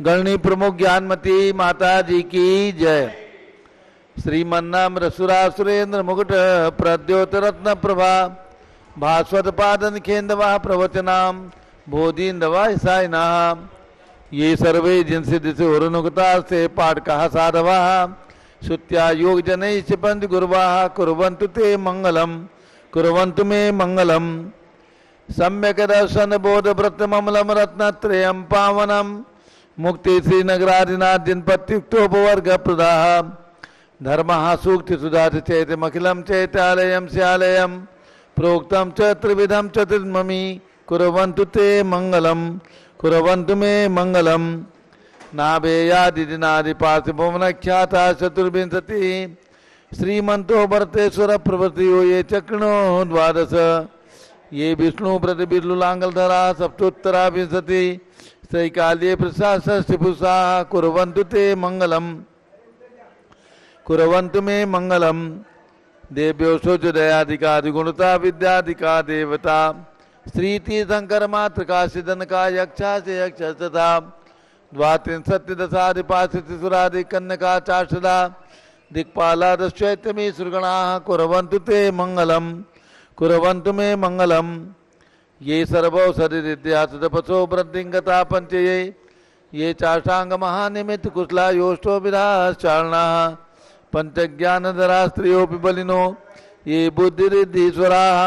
गणनी प्रमुख ज्ञानमती माता जी की जय। श्रीमन्नाम रसुरासुरेंद्र मुकुट प्रद्योत रत्न प्रभा भास्वत पादन खेन्दवा प्रवचनाम बोधिन्दवा हिसाइना ये सर्वे जिनसे दिशे उरुनुगता से पाठ कहा साधवा श्रुत्या योग जनैः क्षिपन्ति गुर्वाः कुर्वन्तु ते मंगलम कुर्वन्तु मे मंगलम सम्यक दर्शन बोध व्रत ममलम रत्नत्रयं पावनम मुक्ति श्रीनगरादिनाथ जिनपत्युक्तोपवर्ग प्रदाः धर्मः सूक्ति सुधाति चैतमखिलं चैत्यालयं स्यालयं प्रोक्तं च त्रिविधं चतुर्ममी कुर्वन्तु ते मंगलम कुर्वन्तु मे मंगलम नाभेयादिनादिपार्थिभुवनख्याता चतुर्विंशति श्रीमन्तो भरतेश्वर प्रभृतियो ये चक्रणो द्वादश ये विष्णु प्रति बिल्लुलांगलधरा सप्तोत्तरा विंशति श्रीकाल्ये प्रसाषष्टिपुषा कुर्वन्तु ते मंगलम कुर्वन्तु मे मंगलम देव्यो शोच दयाधिकादिगुणता विद्याधिका देवता श्री तीर्थंकर मातृका सिद्धनका यक्षा से यक्ष तथा द्वात्रिंशत्तिदशाधिपाशितिसुरादि कन्यका चाषदा दिक्पाला दश्चैत्यमी सुरगणाः कुर्वन्तु ते मंगलम कुर्वन्तु मे मंगलम ये सर्वौ सरिद्यासुतपसो वृद्धिंगता पंचये ये चाष्टांग महानिमित्त कुशला योष्टो विधाश्चारणाः पंचज्ञानधरा स्त्रियोऽपि बलिनो ये बुद्धिरिद्धीश्वराः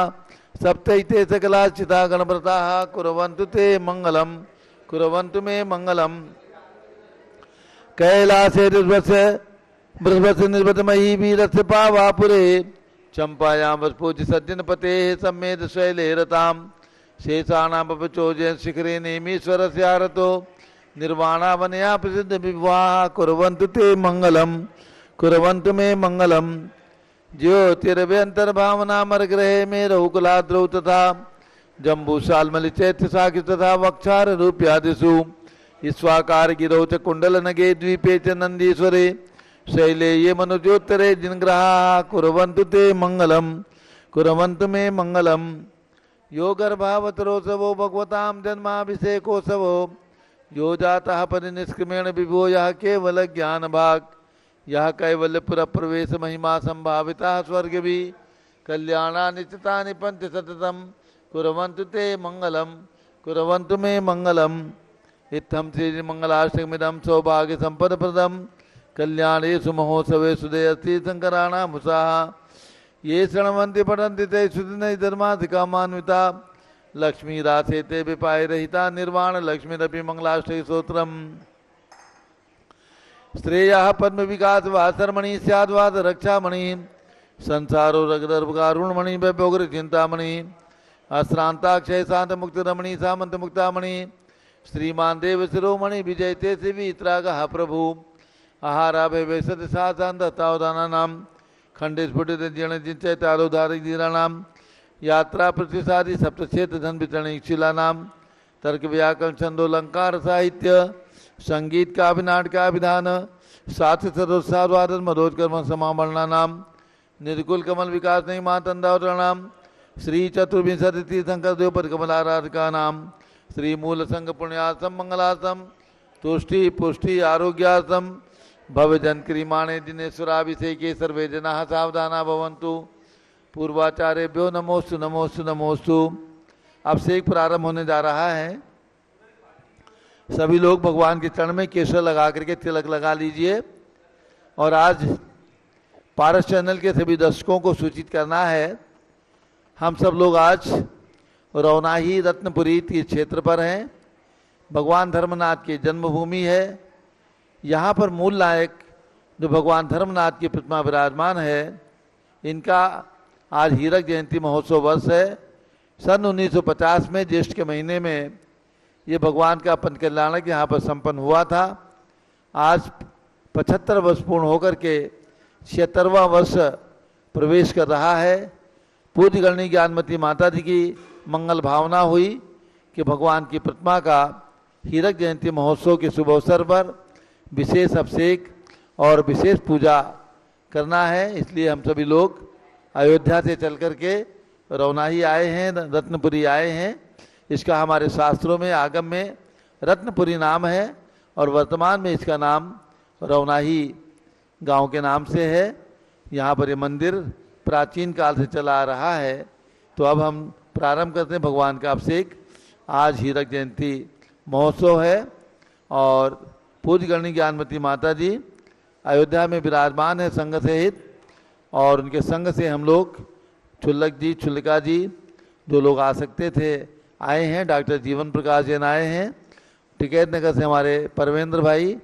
सप्तैते सकलाश्चिता गणव्रताः कुर्वन्तु ते मंगलम कुर्वन्तु मे मंगलम कैलासे बृहस्पति निर्वतमयी वीरस्य पावापुरे चंपायां वस्पूज्य सज्जनपते सम्मेद शैले रताम शेषाणामपचोजयन शिखरे नेमीश्वरस्य आरतो निर्वाणावनया प्रसिद्ध विवाह कुर्वन्तु ते मंगलम कुर्वन्तु मे मंगलम ज्योतिरभ्यंतर्भावनामरग्रहे में रघुकुलाद्रौ तथा जम्बूशालमलि चैत्य साखि तथा वक्षार रूप्यादिषु ईश्वाकार गिरौ च कुंडल नगे द्वीपे च नंदीश्वरे शैले ये मनुजोत्तरे जिनग्रहाः कुर्वन्तु ते मंगलम कुर्वन्तु मे मंगलम यो गर्भावतरोत्सवो भगवतां जन्माभिषेकोत्सवो यो जातः परिनिष्क्रमेण विभो यः केवल ज्ञान भाग यह कैवल्यपुर प्रवेश महिमा संभाविता स्वर्गवी कल्याणानि चितानि पंच सततम कुर्वन्तु ते मंगलम कुर्वन्तु मे मंगलम इत्थं श्री मंगलाष्टकमिदं सौभाग्य संपद प्रदम कल्याणेषु महोत्सवेषु तीर्थंकराणामुषाः ये शृण्वन्ति पठन्ति ते सुदिनै धर्माधिकामान्विता लक्ष्मी रासे ते विपाय रहिता निर्वाण लक्ष्मीरपि मंगलाष्टक स्तोत्रम् श्रेयः पद्म विकास वासरमणि स्याद्वाद रक्षामणि संसारो रगदर्भकारुणमणि वैभोगर चिंतामणि अश्रांताक्षय शांत मुक्त रमणि सामंत मुक्तामणि श्रीमान देव शिरोमणि विजय ते शिवी त्रागः प्रभु आहारा वैसत साधान खंडे स्फुटित जीर्ण जिंचय तारोधारिक धीराणाम यात्रा प्रतिसादी सप्तक्षेत्र धन वितरण शिलानाम तर्क व्याकरण छंदोलंकार साहित्य संगीत का अभिनाट का विधान साथ सदोत्साहवादन मरोज कर्म समावरणा नाम निर्कुल कमल विकास नहीं मातंदावरणाम श्री चतुर्विंशति तीर्थंकर देवपद कमलाराधिका नाम श्री मूल संघ पुण्यासम मंगलासम तुष्टि पुष्टि आरोग्यासम भवजन क्रीमाणे दिनेश्वराभिषेके सर्वे जनाः सावधाना भवन्तु पूर्वाचार्यभ्यो नमोस्तु नमोस्तु नमोस्तु। अभिषेक प्रारंभ होने जा रहा है। सभी लोग भगवान के चरण में केसर लगा करके तिलक लगा लीजिए। और आज पारस चैनल के सभी दर्शकों को सूचित करना है, हम सब लोग आज रौनाही रत्नपुरी तीर्थ क्षेत्र पर हैं। भगवान धर्मनाथ की जन्मभूमि है। यहाँ पर मूल नायक जो भगवान धर्मनाथ की प्रतिमा विराजमान है, इनका आज हीरक जयंती महोत्सव वर्ष है। सन 1950 में ज्येष्ठ के महीने में ये भगवान का पंच कल्याणक यहाँ पर संपन्न हुआ था। आज 75 वर्ष पूर्ण होकर के 76वां वर्ष प्रवेश कर रहा है। पूज्य गणनी ज्ञानमती माता जी की मंगल भावना हुई कि भगवान की प्रतिमा का हीरक जयंती महोत्सव के शुभ अवसर पर विशेष अभिषेक और विशेष पूजा करना है। इसलिए हम सभी लोग अयोध्या से चल करके रौनाही आए हैं, रत्नपुरी आए हैं। इसका हमारे शास्त्रों में आगम में रत्नपुरी नाम है और वर्तमान में इसका नाम रवनाही गांव के नाम से है। यहाँ पर ये मंदिर प्राचीन काल से चला आ रहा है। तो अब हम प्रारंभ करते हैं भगवान का अभिषेक। आज हीरक जयंती महोत्सव है और पूज्य गणनी ज्ञानमती माता जी अयोध्या में विराजमान है संघ सहित, और उनके संघ से हम लोग छुल्लक जी, छुल्लिका जी, जो लोग आ सकते थे आए हैं। डॉक्टर जीवन प्रकाश जैन आए हैं। टिकैत नगर से हमारे परवेंद्र भाई,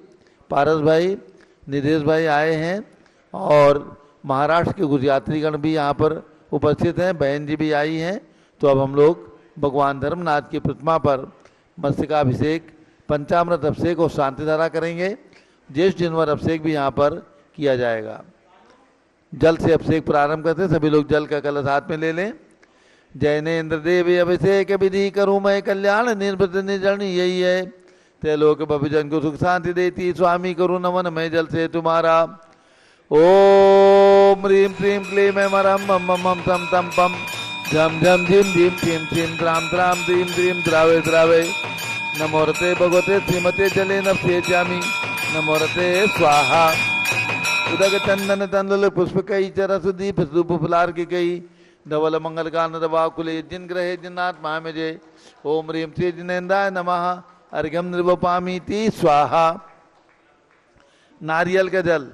पारस भाई, निधेश भाई आए हैं, और महाराष्ट्र के गुजरातीगण भी यहाँ पर उपस्थित हैं। बहन जी भी आई हैं। तो अब हम लोग भगवान धर्मनाथ की प्रतिमा पर मस्तकाभिषेक, पंचामृत अभिषेक और शांति धारा करेंगे। ज्येष्ठ जनवर अभिषेक भी यहाँ पर किया जाएगा। जल से अभिषेक प्रारंभ करते हैं। सभी लोग जल का कलश हाथ में ले लें। जैनेन्द्र देवी अभिषेक विधि करूँ मैं कल्याण निर्वृत निर्जन, यही है त्रैलोक भविजन को सुख शांति देती। स्वामी करूँ नमन मैं जल से तुम्हारा। ओम ह्रीं क्लीं क्लीं मैं मरम मम मम मम तम तम पम झम झम झिम झिम छिम छिम द्राम द्राम द्रीम द्रीम द्रावे द्रावे। नमोरते भगवते श्रीमते जले नभ्ये जामी। नमोरते स्वाहा। उदक चंदन तंदुल पुष्प कई चरस दीप धूप फुलार की कई। धवल मंगल कान दवाकुले जिन ग्रहे जिन्नात्मा में जय। ओम ह्रीं श्री जिनेन्द्राय नमः। अर्घ्यम निर्वपामीति स्वाहा। नारियल का जल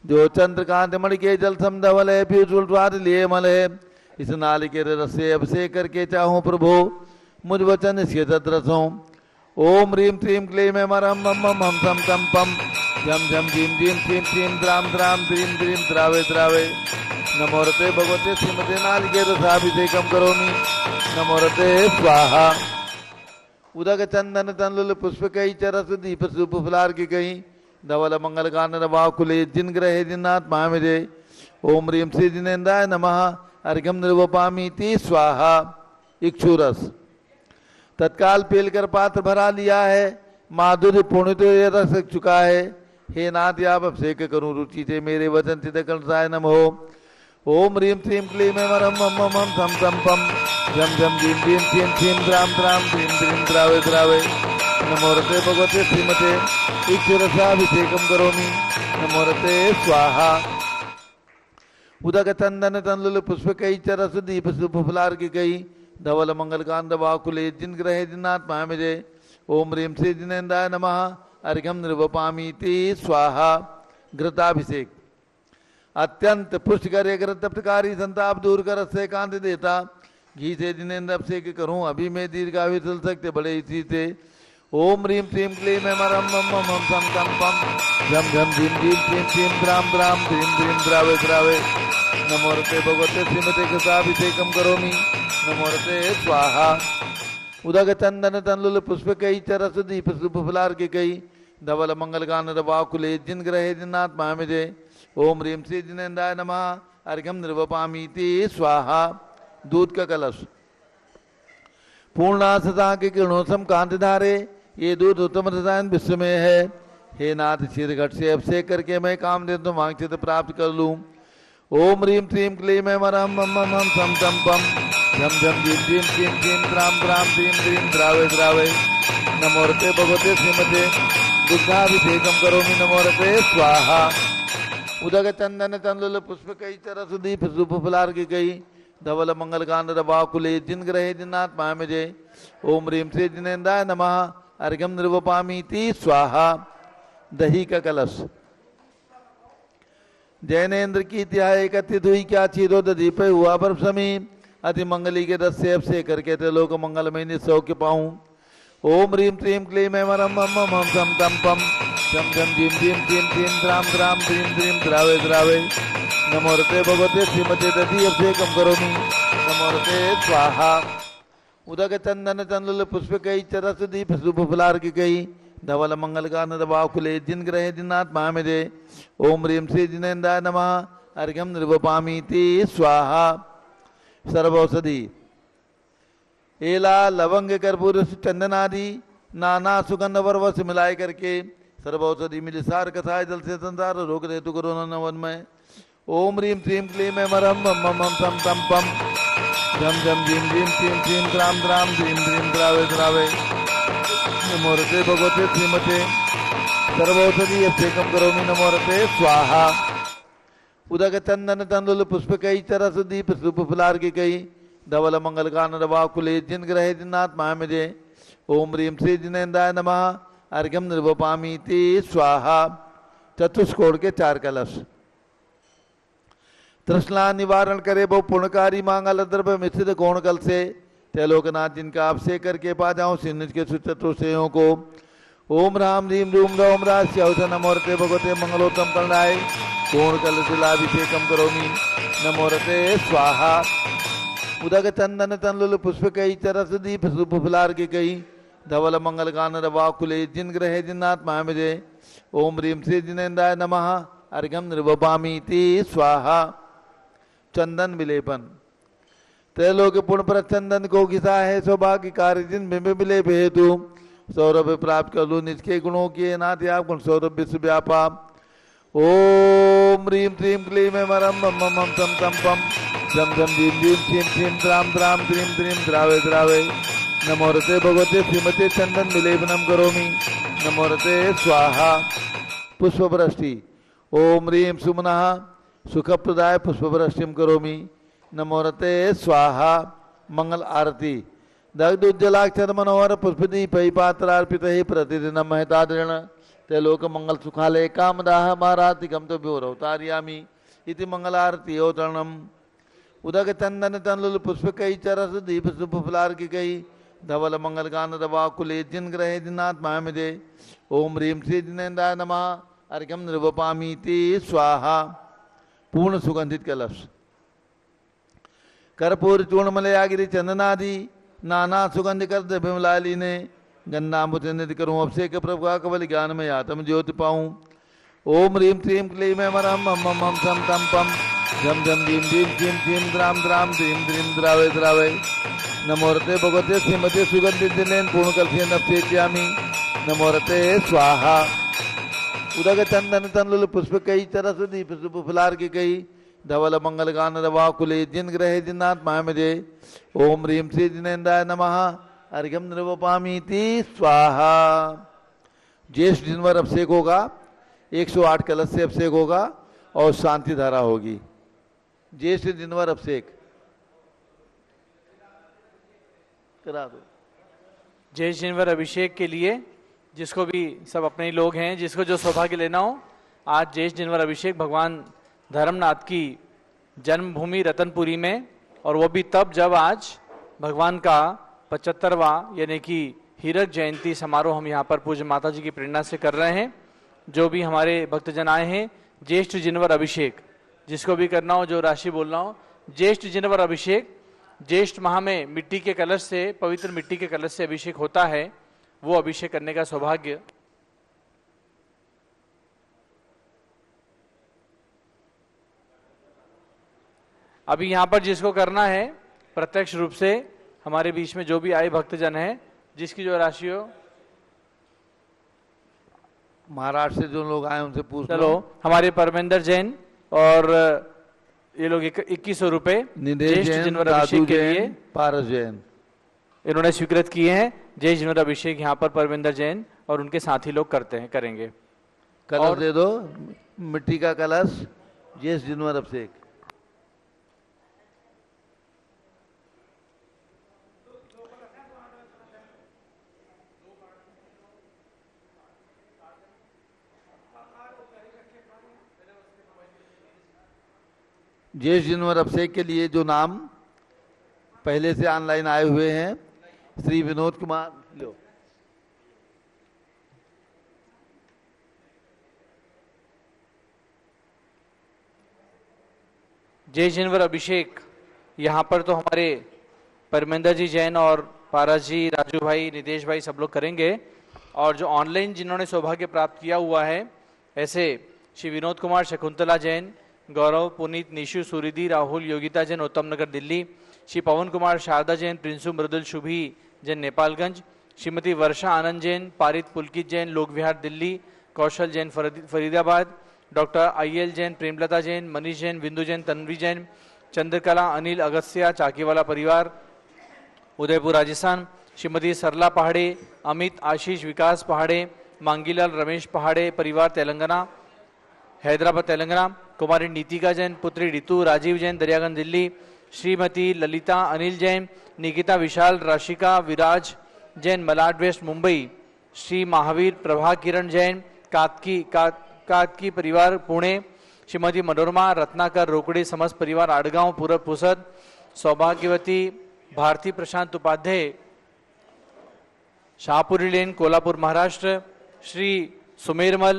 जो चंद्रकांत मणि के जल समधवल है, फिर स्वाद लिए मल है। इस नालिकेर रस से अभिषेक करके चाहूँ प्रभु मुझ वचन इसके सदरसों। ओम ह्रीं क्लीं क्लीं मैं मरम मम मम हम सम तम पम झम झम झीम झीम छीम छीम द्राम द्राम द्रीम द्रीम द्रावे द्रावे। नमोरते भगवते श्रीमते नालिकेर रसाभिषेकम करोमि। नमोरते स्वाहा। उदक चंदन तंदुल पुष्प कई चरस दीप धूप फुलार की कई। धवल मंगल कानन वाकुले जिन ग्रहे जिन्नात्मा में जय। ओम ह्रीं श्री जिनेन्द्राय नमः। अर्घ्यम निर्वपामीति स्वाहा। इक्षुरस तत्काल पेल कर पात्र भरा लिया है। माधुर्य पूर्ण तो ये रस चुका है। हे नाथ आप अभिषेक करूं रुचि से मेरे वचन चिदकंसाय नमो। ओम ह्रीं श्रीं क्लीं मैं मरम मम मम हम सम सम पम झम झम झीम झीम छीम छीम द्राम द्राम द्रीम द्रीम द्रावे द्रावे। नमोरते भगवते श्रीमते इक्षुरसाभिषेकम करोमि। नमोरते स्वाहा। उदक चंदन तंदुल पुष्प कई चरस दीप धूप फुलार की कई। धवल मंगल कांद वाकुले जिन ग्रहे जिन्नात्मा में जय। ओम ह्रीं श्री जिनेन्द्राय नमः। अर्घ्यम निर्वपामीति स्वाहा। घृताभिषेक अत्यंत पुष्टिकर तप्तकारी संताप दूर कर से कांति देता। घी से जिनेन्द्र अभिषेक करूं अभी मैं दीर्घायु चल सकते बड़े इसी से। ओम ह्रीं क्लीं क्लीं मैं मरम मम मम हम सम तम पम झम झम झीम झीम छीम छीम द्राम द्राम द्रीम द्रीम द्रावे द्रावे। नमोरते भगवते श्रीमते कृताभिषेकम करोमि। नमोरते स्वाहा। उदक चंदन तंदुल पुष्प कई चरस दीप धूप फुलार की कई। धवल मंगल कानन वाकुले जिन ग्रहे जिन्नात्मा में जय। ओम ह्रीं श्री जिनेन्द्राय नमः। अर्घ्यम निर्वपामीति स्वाहा। दूध का कलश पूर्णा सदा के किरणों सम कांति धारे। ये दूध उत्तम रसायन विश्व में है। हे नाथ क्षीर घट से अभिषेक करके मैं काम दे तो वांछित प्राप्त कर लूं। ओम ह्रीं क्लीं क्लीं मैं मरम मम मम हम सम तम पम झम झम झीम झीम छीम छीम द्राम द्राम द्रीम द्रीम द्रावे द्रावे। नमोरते भगवते श्रीमते दुग्धाभिषेकम करोमि। नमोरते स्वाहा। उदक चंदन तंदुल पुष्प कई चरस दीप धूप फुलार की कई। धवल मंगल कांद वाकुले जिन ग्रहे जिन्नात्मा में जय। ओम ह्रीं श्री जिनेन्द्राय नमः। अर्घ्यम निर्वपामीति स्वाहा। दही का कलश जैनेन्द्र की त्याय कथित हुई क्या चीरो दधी पे हुआ पर समी। अति मंगली के रस से अभिषेक करके त्रिलोक मंगल में निसौख्य पाऊं। ओम ह्रीं क्लीं क्लीं मैं मरम मम मम हम सम तम पम झम झम झीम झीम छीम छीम द्राम द्राम द्रीम द्रीम द्रावे द्रावे। नमोरते भगवते श्रीमते दधी अभिषेकम करोमि। नमोरते स्वाहा। उदक चंदन तंदुल पुष्प कई चरस दीप धूप फुलार की कई। धवल मंगल कानन वाकुले जिन ग्रहे जिन्नात्मा में जय। ओम ह्रीं श्री जिनेन्द्राय नमः। अर्घ्यम निर्वपामीति स्वाहा। सर्वौषधि एला लवंग कर्पूर चंदन आदि नाना सुगंध वर्वस मिलाए करके सर्वौषधि मिली सार कथाए जल से संसार रोग हेतु करो नवन में। ओम ह्रीं श्रीं क्लीं मैं मरम मम मम हम सम तम पम झम झम झीम झीम छीम छीम द्राम द्राम द्रीम द्रीम द्रावे द्रावे। नमोरते भगवते श्रीमते सर्वौषधि अभिषेकम करोमि नमोरते स्वाहा। उदक चंदन तंदुल पुष्पकई चरस दीप सुप फुलार्घिकई धवल मंगल गान रवाकुले जिन ग्रहे जिन्नाथ महामिजे ओम ह्रीं श्री जिनेन्द्राय नमः अर्घ्यम निर्वपामि ते स्वाहा। चतुष्कोण के 4 कलश। तृष्णा निवारण करे बहु पुण्यकारी मांगल द्रव्य मिश्रित कोण कल से त्रिलोकनाथ जिनका अभिषेक करके पा जाऊं सिन्निज के सुचतुर्षयों को। ओम राम रीम रूम रोम राश्यौष नमोरते भगवते मंगलोत्तम करणाय कोण कल शिलाभिषेकम करोमि नमोरते स्वाहा। उदक चंदन तंलुल पुष्पकई चरस दीप सुप फुलार्घिकई धवल मंगल गान रवाकुले जिन ग्रहे जिन्नाथ महामिजे ओम ह्रीं श्री जिनेन्द्राय नमः अर्घ्यम निर्वपामि ते स्वाहा। चंदन विलेपन। त्रैलोक पुण्य पर चंदन को घिसा है सौभाग्य कार्य जिन बिंब विलेप हेतु सौरभ प्राप्त कर लू निज के गुणों के नाथ आप गुण सौरभ विश्व व्यापा। ओम ह्रीं श्रीं क्लीं मरम मम मम तम तम पम झम झम झीम झीम छीम छीम द्राम द्राम द्रीम द्रीम द्रावे द्रावे नमोरते भगवते श्रीमते चंदन विलेपनम करोमि नमोरते स्वाहा। पुष्पवृष्टि। ओम ह्रीं सुमनः सुखप्रदाय पुष्पवृष्टिम करोमि नमोरते स्वाहा। मंगल आरती। दग्ध उज्ज्वलाक्षर मनोहर पुष्पदीप पात्रार्पित ही प्रतिदिन महतादृण त्रैलोक मंगल सुखालय कामदाह मारातिकम तो भ्योरवतारयामि इति मंगल आरती अवतरणम। उदक चंदन तंलुल पुष्पकई चरस दीप सुफुलार्घिकई धवल मंगल गान रवाकुले जिन ग्रहे जिन्नाथ महामिजे ओम ह्रीं श्री जिनेन्द्राय नमः अर्घ्यम निर्वपामि ते स्वाहा। पूर्ण सुगंधित कलश। कर्पूर चूर्णमलयागिरी चंदनादि नाना सुगंध कर द्रव्यमलाली ने गन्नामृत निधि करूँ अभिषेक प्रभु का कवल ज्ञान में आत्म ज्योति पाऊँ। ओम ह्रीं श्रीं क्लीं मरम मम मम सम तम पम झम झम झीम झीम छीम छीम द्राम द्राम द्रीम द्रीम द्रावे द्रावे नमोरते भगवते श्रीमते सुगंधित जिनेन पूर्ण कलशेन अभिषेक्यामि नमोरते स्वाहा। उदक चंदन तंलुल पुष्पकई चरस दीप सुप फुलार्घिकई धवल मंगल गान रवाकुले जिन ग्रहे जिन्नाथ महामिजे ओम ह्रीं श्री जिनेन्द्राय नमः अर्घ्यम निर्वपामि ते स्वाहा। ज्येष्ठ जिनवर अभिषेक होगा 108 कलश से अभिषेक होगा और शांति धारा होगी। ज्येष्ठ जिनवर अभिषेक करा दो। ज्येष्ठ जिनवर अभिषेक के लिए जिसको भी सब अपने ही लोग हैं जिसको जो सौभाग्य लेना हो आज ज्येष्ठ जिनवर अभिषेक भगवान धर्मनाथ की जन्मभूमि रतनपुरी में और वो भी तब जब आज भगवान का 75वां यानी कि हीरक जयंती समारोह हम यहाँ पर पूज्य माता जी की प्रेरणा से कर रहे हैं। जो भी हमारे भक्तजन आए हैं ज्येष्ठ जिनवर अभिषेक जिसको भी करना हो जो राशि बोलना हो ज्येष्ठ जिनवर अभिषेक ज्येष्ठ माह में मिट्टी के कलश से पवित्र मिट्टी के कलश से अभिषेक होता है वो अभिषेक करने का सौभाग्य अभी यहाँ पर जिसको करना है प्रत्यक्ष रूप से हमारे बीच में जो भी आए भक्तजन हैं जिसकी जो राशि हो महाराष्ट्र से जो लोग आए उनसे पूछ चलो हमारे परमेंद्र जैन और ये लोग 2100 रुपए ज्येष्ठ जिनवर अभिषेक के लिए पारस जैन इन्होंने स्वीकृत किए हैं। ज्येष्ठ जिनवर अभिषेक यहाँ पर परमेंद्र जैन और उनके साथी लोग करते हैं करेंगे। कलश दे दो मिट्टी का कलश ज्येष्ठ जिनवर अभिषेक। ज्येष्ठ जिनवर अभिषेक के लिए जो नाम पहले से ऑनलाइन आए हुए हैं श्री विनोद कुमार लो ज्येष्ठ जिनवर अभिषेक यहाँ पर तो हमारे परमेंद्र जी जैन और पारस जी राजू भाई नितेश भाई सब लोग करेंगे और जो ऑनलाइन जिन्होंने सौभाग्य प्राप्त किया हुआ है ऐसे श्री विनोद कुमार शकुंतला जैन गौरव पुनीत निशु सूरिधि राहुल योगिता जैन उत्तम नगर दिल्ली श्री पवन कुमार शारदा जैन प्रिंसु मृदुल शुभी जैन नेपालगंज श्रीमती वर्षा आनंद जैन पारित पुलकित जैन लोकविहार दिल्ली कौशल जैन फरीदाबाद डॉक्टर IL जैन प्रेमलता जैन मनीष जैन बिंदु जैन तन्वी जैन चंद्रकला अनिल अगस्त्या चाकीवाला परिवार उदयपुर राजस्थान श्रीमती सरला पहाड़े, अमित आशीष विकास पहाड़े, मांगीलाल रमेश पहाड़े परिवार तेलंगाना हैदराबाद तेलंगाना, कुमारी नीतिका जैन पुत्री ऋतु राजीव जैन दरियागंज दिल्ली, श्रीमती ललिता अनिल जैन, निकिता विशाल राशिका विराज जैन मलाड वेस्ट मुंबई, श्री महावीर प्रभा किरण जैन कातकी परिवार पुणे, श्रीमती मनोरमा रत्नाकर रोकड़े समस्त परिवार आड़गांव पूरब पुसद, सौभाग्यवती भारती प्रशांत उपाध्याय शाहपुरी लेन कोल्हापुर महाराष्ट्र, श्री सुमेरमल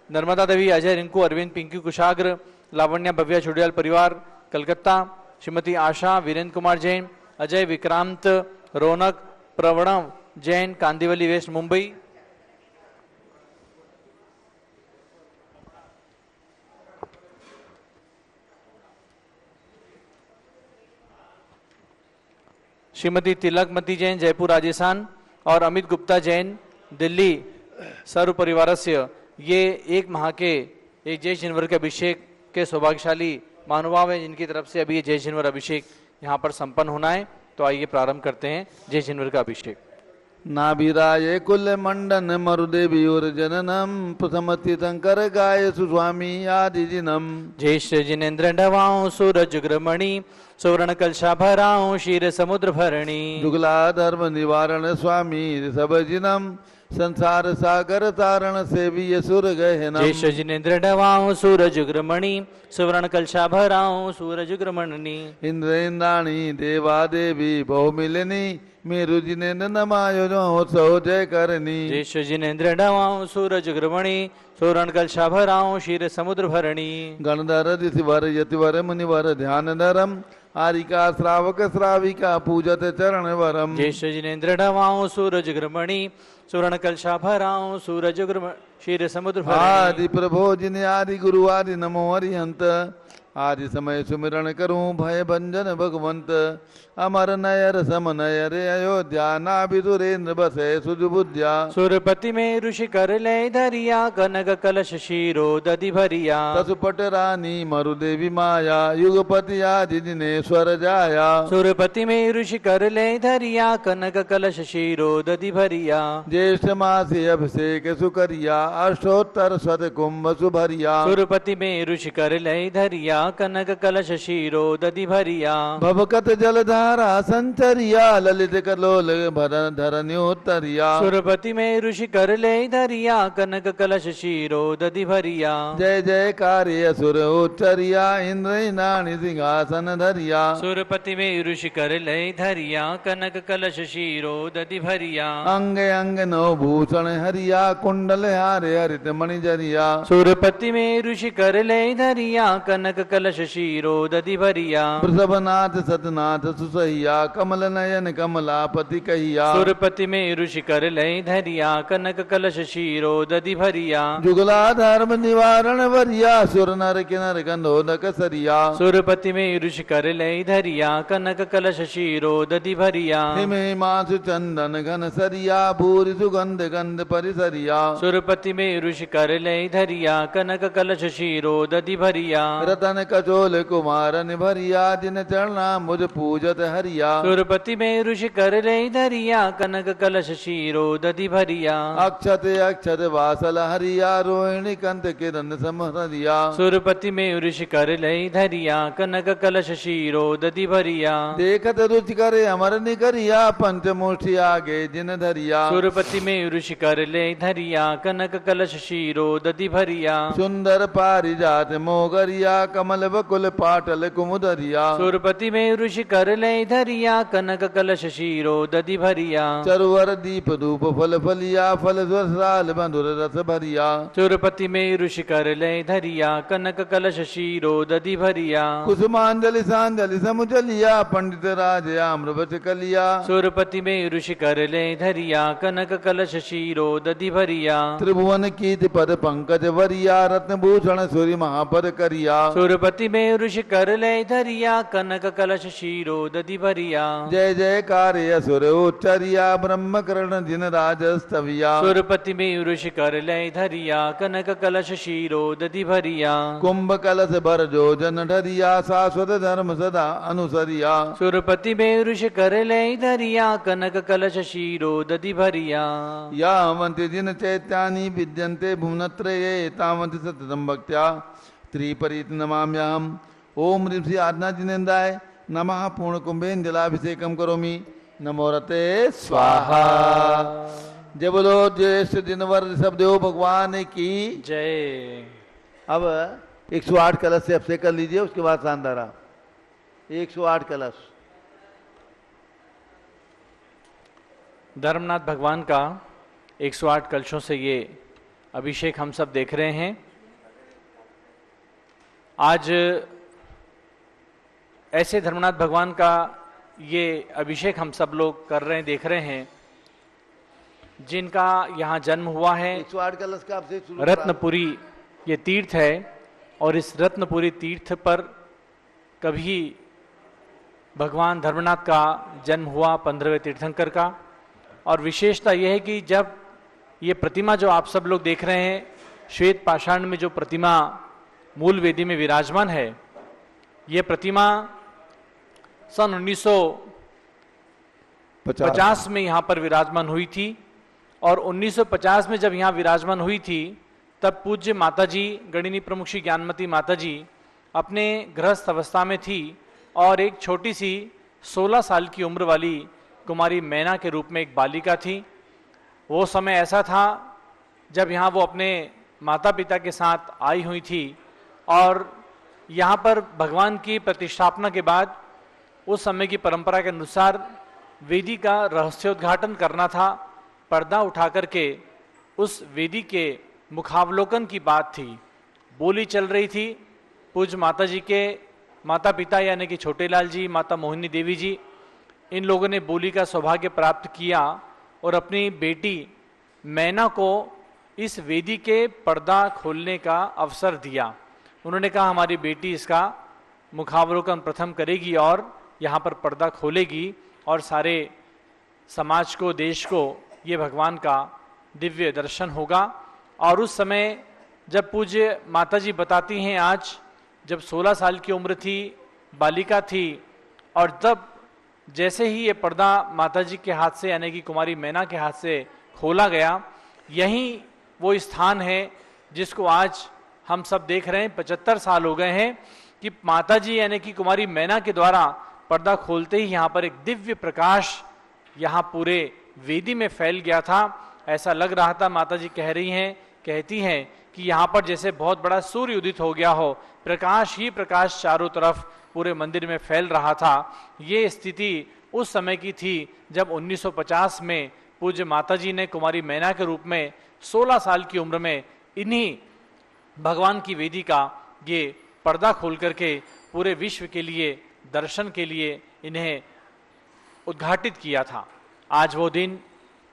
नर्मदा देवी अजय रिंकू अरविंद पिंकी कुशाग्र लावण्या भव्या चुड़ियाल परिवार कलकत्ता, श्रीमती आशा वीरेंद्र कुमार जैन अजय विक्रांत रौनक प्रवणव जैन कांदिवली वेस्ट मुंबई, श्रीमती तिलकमती जैन जयपुर राजस्थान और अमित गुप्ता जैन दिल्ली सर्व परिवारस्य ये एक माह के एक जय जिनवर के अभिषेक के सौभाग्यशाली महानुभाव हैं जिनकी तरफ से अभी ये जय जिनवर अभिषेक यहाँ पर संपन्न होना है। तो आइए प्रारंभ करते हैं जय जिनवर का अभिषेक। नाभिराये कुल मंडन मरुदेवी और जननम प्रथम तीर्थंकर गाय सुस्वामी आदि जिनम, ज्येष्ठ जिनेन्द्र ढवाओं सूरज उग्रमणि सुवर्ण कलशा भराओं क्षीर समुद्र भरणी, जुगला धर्म निवारण स्वामी सब जिनम संसार सागर तारण सेवी सुर गहनम, ज्येष्ठ जिनेन्द्र ढवाओं सूरज उग्रमणि सुवर्ण कलशा भराओं सूरज उग्रमणि, इंद्र इंद्राणी देवा देवी बहुमिलिनी मेरु जिनेन्द्र नमायोत्सव जय करनी, ज्येष्ठ जिनेन्द्र ढवाओं सूरज उग्रमणि सुवर्ण कलशा भराओं क्षीर समुद्र भरणी, गणधर ऋषिवर यतिवर मुनिवर ध्यान धरम आरिका श्रावक श्राविका पूजत चरण वरम, ज्येष्ठ जिनेन्द्र ढवाओं सूरज उग्रमणि सुवर्ण कलशा भराओं सूरज क्षीर समुद्र भरणी, आदि प्रभो जिन आदि गुरु आदि नमो हरिहंत आदि समय सुमिरण करूं भय भंजन भगवंत, अमर नयर सम नयर अयोध्या नाभिदुरेन्द्र बसे सुजुबुद्ध्या, सुरपति में ऋषि कर ले धरिया कनक कलश शीरो दधि भरिया, तसुपट रानी मरुदेवी माया युगपति आदि दिनेश्वर जाया, सुरपति में ऋषि कर ले धरिया कनक कलश शीरो दधि भरिया, ज्येष्ठ मासी अभिषेक सुकरिया अष्टोत्तर शत कुंभ सुभरिया, सुरपति में ऋषि कर ले धरिया कनक कलश शीरो दधि भरिया, भवकत जलधारा संचरिया ललित कलोल भरन धरन्योत्तरिया, सुरपति में ऋषि कर ले धरिया कनक कलश शीरो दधि भरिया, जय जय कार्य असुर उच्चरिया इंद्र नाणी सिंहासन धरिया, सुरपति में ऋषि कर ले धरिया कनक कलश शीरो दधि भरिया, अंग अंग नौ भूषण हरिया कुंडल हारे हरित मणिजरिया, सुरपति में ऋषि कर ले धरिया कनक कलश शीरो दधि भरिया, वृषभनाथ सतनाथ सुसहिया कमल नयन कमलापति कहिया, सुरपति में ऋषि कर ले धरिया कनक कलश शीरो दधि भरिया, जुगला धर्म निवारण वरिया सुर नर किनर गंधोदक सरिया, सुरपति में ऋषि कर ले धरिया कनक कलश शीरो दधि भरिया, हिम हिमांशु चंदन घन सरिया भूरि सुगंध गंध परिसरिया, सुरपति में ऋषि कर ले धरिया कनक कलश शीरो दधि भरिया, रतन कचोल कुमारन भरिया जिन चरणा मुझ पूजत हरिया, सुरपति में ऋषि कर ले धरिया कनक कलश शीरो दधि भरिया, अक्षत अक्षत वासल हरिया रोहिणी कंत किरण समहरिया, सुरपति में ऋषि कर ले धरिया कनक कलश शीरो दधि भरिया, देखत रुचि करे अमर निकरिया पंचमुष्टि आगे जिन धरिया, सुरपति में ऋषि कर ले धरिया कनक कलश शीरो दधि भरिया, सुंदर पारिजात मोगरिया कमल बकुल पाटल कुमुदरिया, सुरपति में ऋषि कर ले धरिया कनक कलश शीरो दधि भरिया, चरुवर दीप धूप फल फलिया फल रसाल बंधुर रस भरिया, सुरपति में ऋषि कर ले धरिया कनक कलश शीरो दधि भरिया, कुसुमांजलि सांजलि समुचलिया पंडित राज आम्रवच कलिया, सुरपति में ऋषि कर ले धरिया कनक कलश शीरो दधि भरिया, त्रिभुवन कीर्ति पद पंकज वरिया रत्न भूषण सूर्य महापद करिया, सुरपति सुरपति में ऋषि कर ले धरिया, कनक कलश शीरो दधि भरिया। जय जयकार असुर उच्चरिया, ब्रह्म कर्ण जिन राजस्तविया। सुरपति में ऋषि कर ले धरिया, कनक कलश शीरो दधि भरिया। कुंभ कलश भर जो जन ढरिया, शाश्वत धर्म सदा अनुसरिया। सुरपति में ऋषि कर ले धरिया, कनक कलश शीरो दधि भरिया। यावन्ति जिन चैत्यानि विद्यन्ते भुवनत्रये, तावन्ति सततं भक्त्या त्रिपरीत नमाम्याहम्। ओम ऋषि आज्ञा जिनेन्द्राय नमः। पूर्ण कुंभेन जलाभिषेकम करोमि। नमो रते स्वाहा। जय बोलो ज्येष्ठ दिनवर ऋषभदेव भगवान की जय। अब 108 कलश से अभिषेक कर लीजिए, उसके बाद शानदारा 108 कलश। धर्मनाथ भगवान का 108 कलशों से ये अभिषेक हम सब देख रहे हैं। आज ऐसे धर्मनाथ भगवान का ये अभिषेक हम सब लोग कर रहे हैं, देख रहे हैं, जिनका यहाँ जन्म हुआ है। 108 कलश का अभिषेक शुरू। रत्नपुरी ये तीर्थ है, और इस रत्नपुरी तीर्थ पर कभी भगवान धर्मनाथ का जन्म हुआ, 15वें तीर्थंकर का। और विशेषता यह है कि जब ये प्रतिमा जो आप सब लोग देख रहे हैं, श्वेत पाषाण में जो प्रतिमा मूल वेदी में विराजमान है, ये प्रतिमा सन 1950 में यहाँ पर विराजमान हुई थी। और 1950 में जब यहाँ विराजमान हुई थी, तब पूज्य माताजी गणिनी प्रमुख श्री ज्ञानमती माताजी अपने गृहस्थ अवस्था में थी, और एक छोटी सी 16 साल की उम्र वाली कुमारी मैना के रूप में एक बालिका थी। वो समय ऐसा था जब यहाँ वो अपने माता पिता के साथ आई हुई थी, और यहाँ पर भगवान की प्रतिष्ठापना के बाद उस समय की परंपरा के अनुसार वेदी का रहस्योद्घाटन करना था। पर्दा उठा करके उस वेदी के मुखावलोकन की बात थी, बोली चल रही थी। पूज्य माता जी के माता पिता यानी कि छोटे लाल जी, माता मोहिनी देवी जी, इन लोगों ने बोली का सौभाग्य प्राप्त किया और अपनी बेटी मैना को इस वेदी के पर्दा खोलने का अवसर दिया। उन्होंने कहा हमारी बेटी इसका मुखावलोकन प्रथम करेगी और यहाँ पर पर्दा खोलेगी, और सारे समाज को, देश को ये भगवान का दिव्य दर्शन होगा। और उस समय जब पूज्य माताजी बताती हैं, आज जब 16 साल की उम्र थी, बालिका थी, और तब जैसे ही ये पर्दा माताजी के हाथ से यानी कि कुमारी मैना के हाथ से खोला गया, यही वो स्थान है जिसको आज हम सब देख रहे हैं। 75 साल हो गए हैं कि माताजी यानी कि कुमारी मैना के द्वारा पर्दा खोलते ही यहाँ पर एक दिव्य प्रकाश यहाँ पूरे वेदी में फैल गया था। ऐसा लग रहा था, माताजी कहती हैं कि यहाँ पर जैसे बहुत बड़ा सूर्य उदित हो गया हो, प्रकाश ही प्रकाश चारों तरफ पूरे मंदिर में फैल रहा था। ये स्थिति उस समय की थी जब 1950 में पूज्य माताजी ने कुमारी मैना के रूप में 16 साल की उम्र में इन्हीं भगवान की वेदी का ये पर्दा खोल करके पूरे विश्व के लिए, दर्शन के लिए इन्हें उद्घाटित किया था। आज वो दिन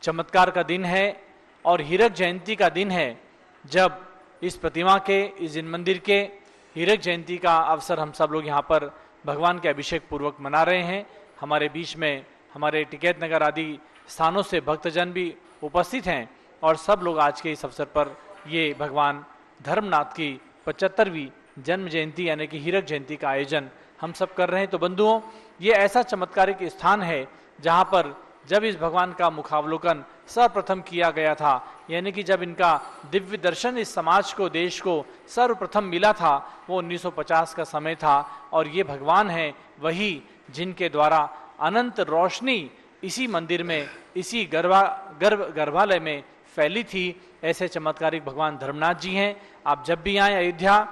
चमत्कार का दिन है और हीरक जयंती का दिन है, जब इस प्रतिमा के, इस जिन मंदिर के हीरक जयंती का अवसर हम सब लोग यहाँ पर भगवान के अभिषेक पूर्वक मना रहे हैं। हमारे बीच में हमारे टिकैत नगर आदि स्थानों से भक्तजन भी उपस्थित हैं, और सब लोग आज के इस अवसर पर ये भगवान धर्मनाथ की 75वीं जन्म जयंती यानी कि हीरक जयंती का आयोजन हम सब कर रहे हैं। तो बंधुओं, ये ऐसा चमत्कारिक स्थान है जहाँ पर जब इस भगवान का मुखावलोकन सर्वप्रथम किया गया था, यानी कि जब इनका दिव्य दर्शन इस समाज को, देश को सर्वप्रथम मिला था, वो 1950 का समय था। और ये भगवान हैं वही जिनके द्वारा अनंत रोशनी इसी मंदिर में, इसी गर्भालय में फैली थी। ऐसे चमत्कारिक भगवान धर्मनाथ जी हैं। आप जब भी आए अयोध्या,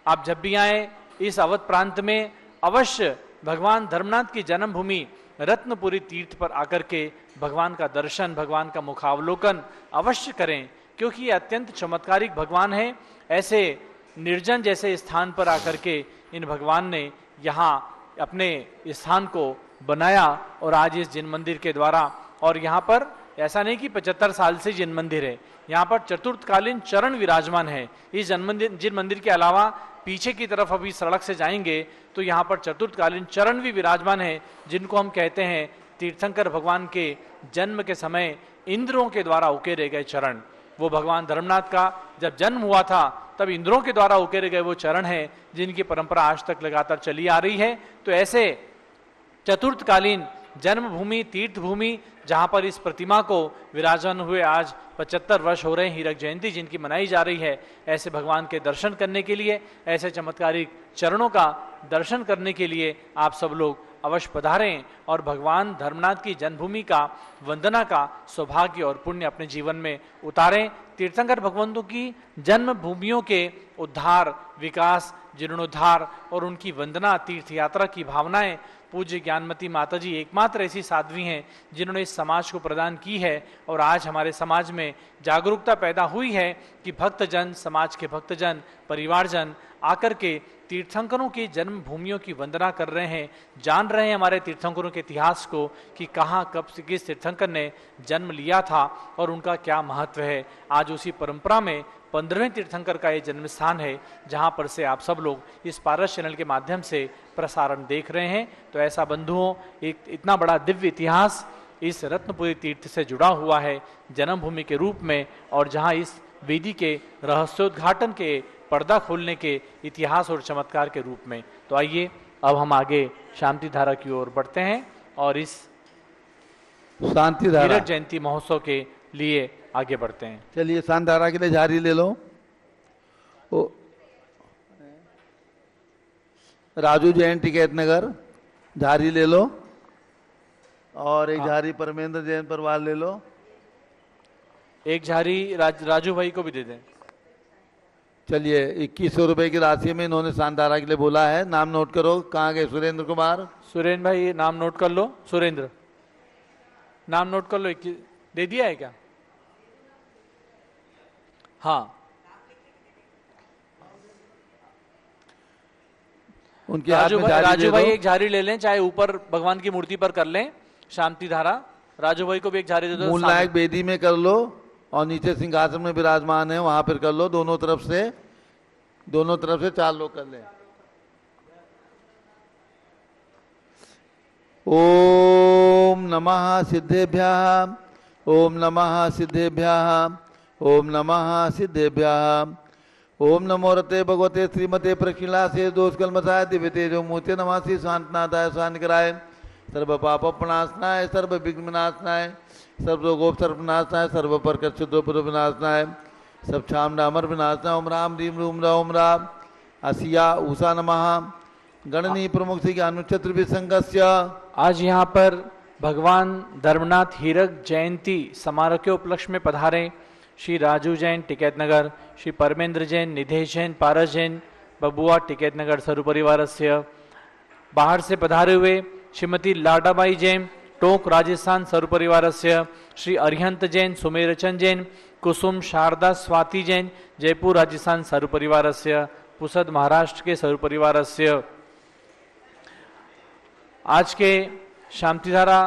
आप जब भी आए इस अवध प्रांत में, अवश्य भगवान धर्मनाथ की जन्मभूमि रत्नपुरी तीर्थ पर आकर के भगवान का दर्शन, भगवान का मुखावलोकन अवश्य करें, क्योंकि ये अत्यंत चमत्कारिक भगवान है। ऐसे निर्जन जैसे स्थान पर आकर के इन भगवान ने यहाँ अपने स्थान को बनाया, और आज इस जिन मंदिर के द्वारा, और यहाँ पर ऐसा नहीं कि 75 साल से जिन मंदिर है, यहाँ पर चतुर्थकालीन चरण विराजमान है। इस जिन मंदिर के अलावा पीछे की तरफ अभी सड़क से जाएंगे तो यहाँ पर चतुर्थकालीन चरण भी विराजमान है, जिनको हम कहते हैं तीर्थंकर भगवान के जन्म के समय इंद्रों के द्वारा उकेरे गए चरण। वो भगवान धर्मनाथ का जब जन्म हुआ था तब इंद्रों के द्वारा उकेरे गए वो चरण है, जिनकी परंपरा आज तक लगातार चली आ रही है। तो ऐसे चतुर्थकालीन जन्मभूमि, तीर्थभूमि, जहां पर इस प्रतिमा को विराजमान हुए आज 75 वर्ष हो रहे हैं, हीरक जयंती जिनकी मनाई जा रही है, ऐसे भगवान के दर्शन करने के लिए, ऐसे चमत्कारिक चरणों का दर्शन करने के लिए आप सब लोग अवश्य पधारें और भगवान धर्मनाथ की जन्मभूमि का वंदना का सौभाग्य और पुण्य अपने जीवन में उतारें। तीर्थंकर भगवंतों की जन्मभूमियों के उद्धार, विकास, जीर्णोद्धार और उनकी वंदना, तीर्थ यात्रा की भावनाएं पूज्य ज्ञानमती माता जी एकमात्र ऐसी साध्वी हैं जिन्होंने इस समाज को प्रदान की है। और आज हमारे समाज में जागरूकता पैदा हुई है कि भक्तजन, समाज के भक्तजन, परिवारजन आकर के तीर्थंकरों की जन्मभूमियों की वंदना कर रहे हैं, जान रहे हैं हमारे तीर्थंकरों के इतिहास को कि कहाँ कब किस तीर्थंकर ने जन्म लिया था और उनका क्या महत्व है। आज उसी परंपरा में 15वें तीर्थंकर का ये जन्म स्थान है, जहाँ पर से आप सब लोग इस पारस चैनल के माध्यम से प्रसारण देख रहे हैं। तो ऐसा बंधुओं, एक इतना बड़ा दिव्य इतिहास इस रत्नपुरी तीर्थ से जुड़ा हुआ है जन्मभूमि के रूप में, और जहाँ इस वेदी के रहस्योद्घाटन के पर्दा खोलने के इतिहास और चमत्कार के रूप में। तो आइए अब हम आगे शांति धारा की ओर बढ़ते हैं और इस शांति धारा हीरक जयंती महोत्सव के लिए आगे बढ़ते हैं। चलिए शांति धारा के लिए झारी ले लो। राजू जैन टिकैत नगर झारी ले लो, और एक झारी परमेंद्र जैन परवार ले लो। एक झारी राजू भाई को भी दे दें। चलिए 2100 रुपए की राशि में इन्होंने शानदारा के लिए बोला है। नाम नोट करो। कहाँ गए? सुरेंद्र कुमार। सुरेंद्र भाई नाम नोट कर लो। सुरेंद्र नाम नोट कर लो। दे दिया है क्या? हाँ, उनके राजू भाई एक झारी ले लें, चाहे ऊपर भगवान की मूर्ति पर कर लें शांति धारा। राजू भाई को भी एक झारी दे दो। मूल नायक बेदी में कर लो और नीचे सिंहासन में विराजमान है वहां पर कर लो। दोनों तरफ से 4 लोग कर लें। ओम नमः सिद्धेभ्यः, ओम नमः सिद्धेभ्यः, ओम नमः सिद्धेभ्यः। ओम नमो रते भगवते श्रीमते प्रखिलासे दोष कलमसाय दिव्य तेजो मूर्ति नमासि शांतनाथाय शांतिकराय सर्व पाप प्रणाशनाय सर्व विघ्न विनाशनाय सर्वगोप सर्वनाशनाय सर्व पर कच्छुद्र विनाशनाय सब छाम डामर विनाशनाय। ओम राम रीम रूम ओम राम असिया उषा नमः। गणनी प्रमुख श्री अनुच्छत्र विसंगस्य। आज यहाँ पर भगवान धर्मनाथ हीरक जयंती समारोह के उपलक्ष्य में पधारे श्री राजू जैन टिकैत नगर, श्री परमेंद्र जैन, निधेश जैन, पारस जैन, बबुआ टिकैत नगर सरु परिवार से। बाहर से पधारे हुए श्रीमती लाडाबाई जैन, टोंक राजस्थान सरु परिवार से। श्री अरिहंत जैन, सुमेरचंद जैन, कुसुम शारदा स्वाति जैन, जयपुर राजस्थान सरु परिवार से। पुसद महाराष्ट्र के सरु परिवार से। आज के शांतिधारा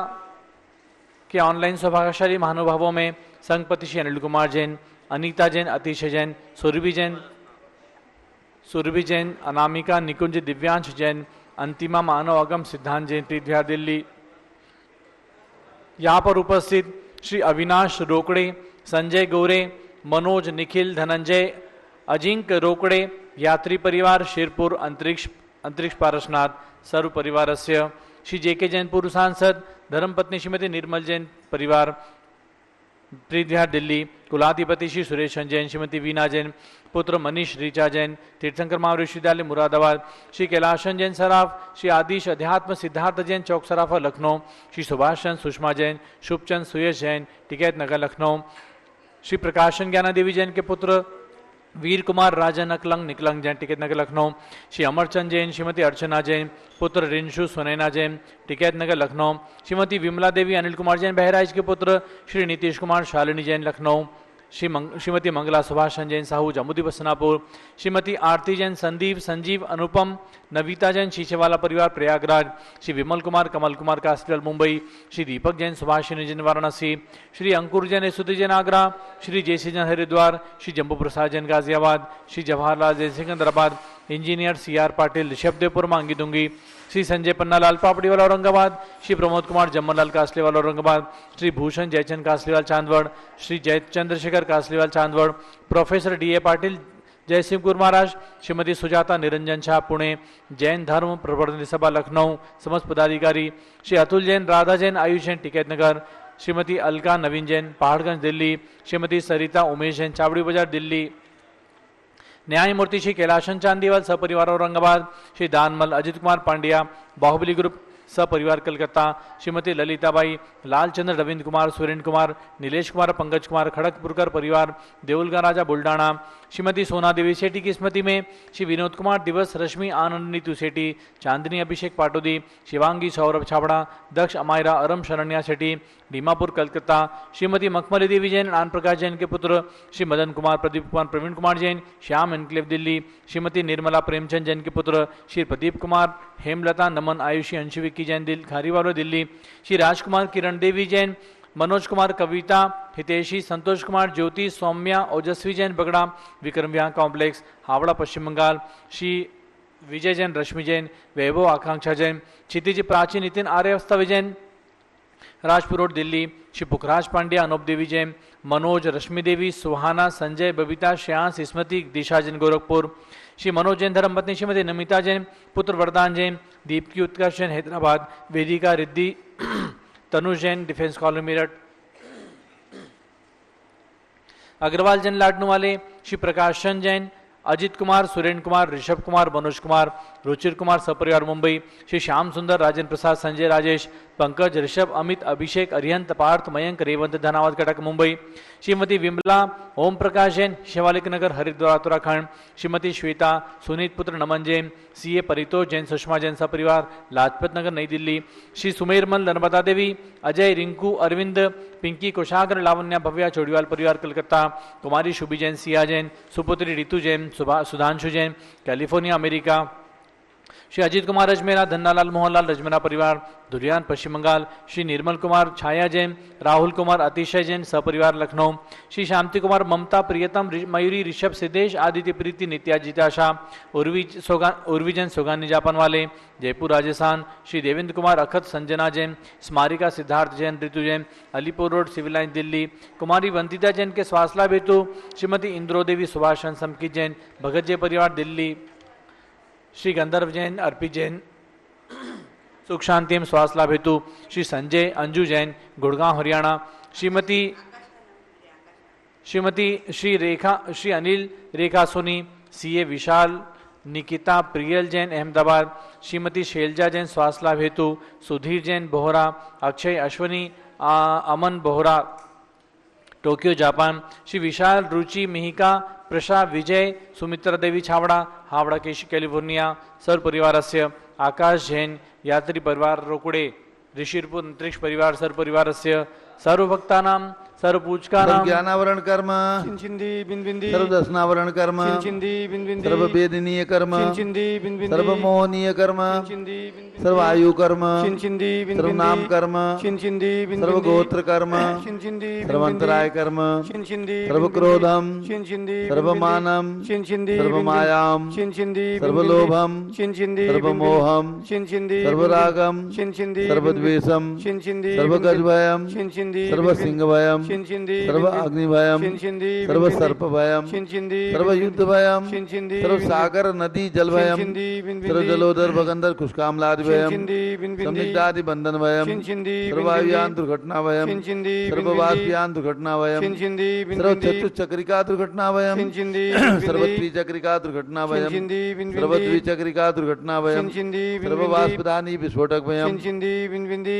के ऑनलाइन सौभाग्यशाली महानुभावों में संघपति श्री अनिल कुमार जैन, अनीता जैन, अतीश जैन, सुरभि जैन, अनामिका, निकुंज, दिव्यांश जैन, अंतिमा, मानव आगम, सिद्धांत जैन, तीर्थविहार दिल्ली। यहाँ पर उपस्थित श्री अविनाश रोकड़े, संजय गोरे, मनोज, निखिल, धनंजय, अजिंक रोकड़े, यात्री परिवार शिरपुर अंतरिक्ष पारसनाथ सर्व परिवार से। श्री जेके जैन पूर्व सांसद, धर्मपत्नी श्रीमती निर्मल जैन परिवार प्रीतिहार दिल्ली। कुलाधिपति श्री सुरेश जैन, श्रीमती वीना जैन, पुत्र मनीष ऋचा जैन, तीर्थंकर महावीर विश्वविद्यालय मुरादाबाद। श्री कैलाशन जैन सराफ, श्री आदिश अध्यात्म सिद्धार्थ जैन चौक सराफा लखनऊ। श्री सुभाष चंद सुषमा जैन, शुभचंद सुयश जैन टिकैत नगर लखनऊ। श्री प्रकाशन ज्ञाना देवी जैन के पुत्र वीर कुमार राजन अकलंग निकलंग जैन टिकैत नगर लखनऊ। श्री अमरचंद जैन, श्रीमती अर्चना जैन, पुत्र रिंशु सुनैना जैन टिकैत नगर लखनऊ। श्रीमती विमला देवी, अनिल कुमार जैन बहराइच के पुत्र, श्री नीतीश कुमार, शालिनी जैन लखनऊ। श्रीमती मंगला सुभाषन जैन साहू जम्मूदीप सनापुर, श्रीमती आरती जैन संदीप संजीव अनुपम नविता जैन शीशेवाला परिवार प्रयागराज, श्री विमल कुमार कमल कुमार कास्टल मुंबई, श्री दीपक जैन सुभाषिनी जैन वाराणसी, श्री अंकुर जैन यशुति जैन आगरा, श्री जयसी जैन हरिद्वार, श्री जम्बू प्रसाद जैन गाजियाबाद, श्री जवाहरलाल जैन सिकंदराबाद, इंजीनियर CR पाटिल ऋषभदेवपुर मांगी दूंगी, श्री संजय पन्नालाल पापड़ीवाला औरंगाबाद, श्री प्रमोद कुमार जम्मनलाल कासलेवाल औरंगाबाद, श्री भूषण जयचंद कासलेवाल चांदवड़, श्री जय चंद्रशेखर कासलेवाल चांदवड़, प्रोफेसर DA पाटिल जयसिंहपुर महाराष्ट्र, श्रीमती सुजाता निरंजन शाह पुणे, जैन धर्म प्रवर्तन सभा लखनऊ समस्त पदाधिकारी, श्री अतुल जैन राधा जैन आयुष जैन टिकैत नगर, श्रीमती अलका नवीन जैन पहाड़गंज दिल्ली, श्रीमती सरिता उमेश जैन चावड़ी बाजार दिल्ली, न्यायमूर्ति श्री कैलाशन चांदीवाल सपरिवार औरंगाबाद, श्री दानमल अजित कुमार पांड्या बाहुबली ग्रुप सपरिवार कलकत्ता, श्रीमती ललिताबाई लालचंद्र रविंद्र कुमार सुरेंद्र कुमार नीलेश कुमार पंकज कुमार खड़गपुरकर परिवार देउलगा राजा बुल्डाना, श्रीमती सोना देवी सेठी की स्मृति में श्री विनोद कुमार दिवस रश्मि आनंद नीतू सेठी चांदनी अभिषेक पाटोदी शिवांगी सौरभ छाबड़ा दक्ष अमायरा अरम शरण्या सेठी दीमापुर कलकत्ता, श्रीमती मखमली देवी जैन आन प्रकाश जैन के पुत्र श्री मदन कुमार प्रदीप कुमार प्रवीण कुमार जैन श्याम एनक्लेव दिल्ली, श्रीमती निर्मला प्रेमचंद जैन के पुत्र श्री प्रदीप कुमार हेमलता नमन आयुषी अंशु विक्की जैन खारीवालो दिल्ली, श्री राजकुमार किरण देवी जैन मनोज कुमार कविता हितेशी संतोष कुमार ज्योति सौम्या ओजस्वी जैन बगड़ा विक्रम विहार कॉम्प्लेक्स हावड़ा पश्चिम बंगाल, श्री विजय जैन रश्मि जैन वैभव आकांक्षा जैन क्षितिज प्राची नितिन आर्यवस्था विजैन राजपुर रोड दिल्ली, श्री पुखराज पांड्या अनूप देवी जैन मनोज रश्मि देवी सुहाना संजय बबीता श्रेयांश स्मृति दिशा जैन गोरखपुर, श्री मनोज जैन धर्मपत्नी श्रीमती नमिता जैन पुत्र वरदान जैन दीपकी उत्कर्ष जैन हैदराबाद, वेदिका रिद्धि तनुज जैन डिफेंस कॉलोनी मेरठ, अग्रवाल जैन लाडनू वाले, श्री प्रकाश चंद जैन अजित कुमार सुरेंद्र कुमार ऋषभ कुमार मनोज कुमार रुचिर कुमार सपरिवार मुंबई, श्री श्याम सुंदर राजेंद्र प्रसाद संजय राजेश पंकज ऋषभ अमित अभिषेक अरिहंत पार्थ मयंक रेवंत धनावत कटक मुंबई, श्रीमती विमला ओम प्रकाश जैन शिवालिक नगर हरिद्वार उत्तराखंड, श्रीमती श्वेता सुनीत पुत्र नमन जैन CA परितोष जैन सुषमा जैन सपरिवार लाजपत नगर नई दिल्ली, श्री सुमेरमल नर्मदा देवी अजय रिंकू अरविंद पिंकी कोशाग्र लावण्या भव्या चोड़ीवाल परिवार कलकत्ता, कुमारी शुभी जैन सिया जैन सुपुत्री ऋतु जैन सुधांशु जैन कैलिफोर्निया अमेरिका, श्री अजीत कुमार अजमेरा धन्नालाल मोहनलाल रजमेरा परिवार धुरियान पश्चिम बंगाल, श्री निर्मल कुमार छाया जैन राहुल कुमार अतिशय जैन सपरिवार लखनऊ, श्री शांति कुमार ममता प्रियतम मयूरी ऋषभ सिद्धेश आदित्य प्रीति नित्या जिताशा उर्वी जैन सोगानी जापान वाले Jaipur Rajasthan, Shri Devendra Kumar अखत Sanjana Jain Smarika Siddharth Jain Ritu Jain Alipur road civil line Delhi, कुमारी वंतिता जैन के स्वास्थ्य लाभ हेतु श्रीमती इंद्रो देवी सुभाष समकित जैन भगत जय परिवार दिल्ली, श्री गंधर्व जैन अर्पित जैन सुख शांति एवं स्वास्थ्य लाभ हेतु श्री संजय अंजू जैन गुड़गांव हरियाणा, श्री अनिल रेखा सोनी CA विशाल निकिता प्रियल जैन अहमदाबाद, श्रीमती शैलजा जैन स्वास्थ्य लाभ हेतु सुधीर जैन बोहरा अक्षय अश्वनी अमन बोहरा टोक्यो जापान, श्री विशाल रुचि मिहिका प्रशा विजय सुमित्रा देवी छावड़ा हावड़ा कैलिफोर्निया सर्व परिवारस्य, आकाश जैन यात्री परिवार रोकुड़े ऋषिरपुर अंतरिक्ष परिवार सर्व परिवारस्य, सर्वभक्तानां सर्वपूजकानां ज्ञानावरण कर्म चिंचिंदी बिंबिंदी सर्वदर्शनावरण कर्म चिंचिंदी बिंबिंदी सर्ववेदनीय कर्म चिंचिंदी बिंबिंदी सर्वमोहनीय कर्म चिंचिंदी बिंबिंदी सर्वायु कर्म चिंचिंदी बिंबिंदी सर्वनाम कर्म चिंचिंदी बिंबिंदी सर्वगोत्र कर्म चिंचिंदी सर्वंतराय कर्म चिंचिंदी सर्वक्रोधम चिंचिंदी सर्वमानम चिंचिंदी सर्वमायाम चिंचिंदी सर्वलोभम चिंचिंदी सर्वमोहम चिंचिंदी सर्वरागम चिंचिंदी सर्वद्वेषम चिंचिंदी सर्वगजभयम चिंचिंदी सर्वसिंहभयम चिंचिंदी सर्वअग्निभयम चिंचिंदी सर्वसर्पभयम चिंचिंदी सर्वयुद्धभयम चिंचिंदी सर्वसागर नदी जलभयम चिंचिंदी बिंबिंदी सर्वजलोदर भगंदर खुशकामलादिभयम चिंचिंदी बिंबिंदी संदिग्धादि बंधनभयम चिंचिंदी सर्वायुयान दुर्घटनाभयम चिंचिंदी सर्ववासयान दुर्घटनाभयम चिंचिंदी सर्वचतुश्चक्रिका दुर्घटनाभयम चिंचिंदी सर्वत्रिचक्रिका दुर्घटनाभयम चिंचिंदी बिंबिंदी सर्वद्विचक्रिका दुर्घटनाभयम चिंचिंदी सर्ववाष्पदानी विस्फोटकभयम चिंचिंदी बिंबिंदी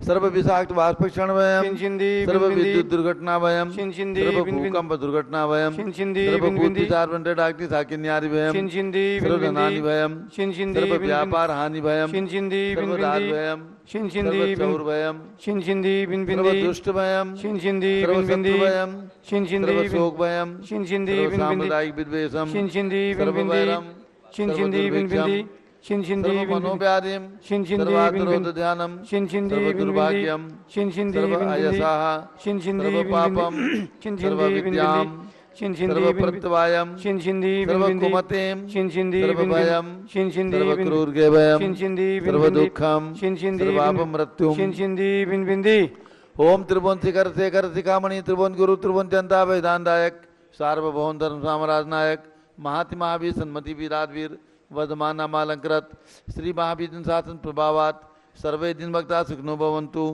सर्व विषाक्त वाष्पक्षणभयम चिंचिंदी सर्व विद्युत दुर्घटना भयम शिनशिंदी सर्व बिन बिन भूकंप दुर्घटना भयम शिनशिंदी सर्व बिन बिंदी भूति सार्वंटे डाक्टी साकिन्यादि भयम शिनशिंदी बिन सर्व धनानि बिंदी भयम शिनशिंदी सर्व बिन व्यापार हानि भयम शिनशिंदी बिन सर्व दार बिंदी भयम शिनशिंदी सर्व बिन चौर भयम शिनशिंदी बिन सर्व बिंदी दुष्ट भयम शिनशिंदी सर्व बिन बिंदी शत्रु भयम शिनशिंदी सर्व बिन शोक भयम शिनशिंदी सर्व बिन बिंदी साम्प्रदायिक विद्वेषम शिनशिंदी बिन सर्व बिंदी वैरम शिनशिंदी सर्व बिन दुर्भिक्षम बिंदी शिनशिंदी सर्व बिन बिंदी मनोव्याधिम शिनशिंदी सर्व बिन आतुरोध बिंदी ध्यानम शिनशिंदी सर्व बिन बिंदी दुर्भाग्यम शिनशिंदी सर्व बिन बिंदी अयसाह शिनशिंदी सर्व बिन पापम बिंदी सर्व शिनशिंदी बिन बिंदी विद्याम शिनशिंदी सर्व बिन बिंदी प्रत्यवायम शिनशिंदी बिन सर्व बिंदी कुमतिम शिनशिंदी सर्व बिन बिंदी भयम शिनशिंदी सर्व बिन क्रूरगे भयम शिनशिंदी बिन सर्व बिंदी दुःखम शिनशिंदी सर्व बिन अपमृत्युम शिनशिंदी बिन बिंदी ओम त्रिभुवन शिखर शेखर शिखामणि त्रिभुवन गुरु त्रिभुवन जनता वेदांतायक सार्वभौम धर्म साम्राज्य नायक महाति महावीर सन्मति वीराधवीर वर्धमान नामालंकृत श्री महावीर शासन प्रभावात सर्वे दिन भक्ता सुखनो भवन्तु।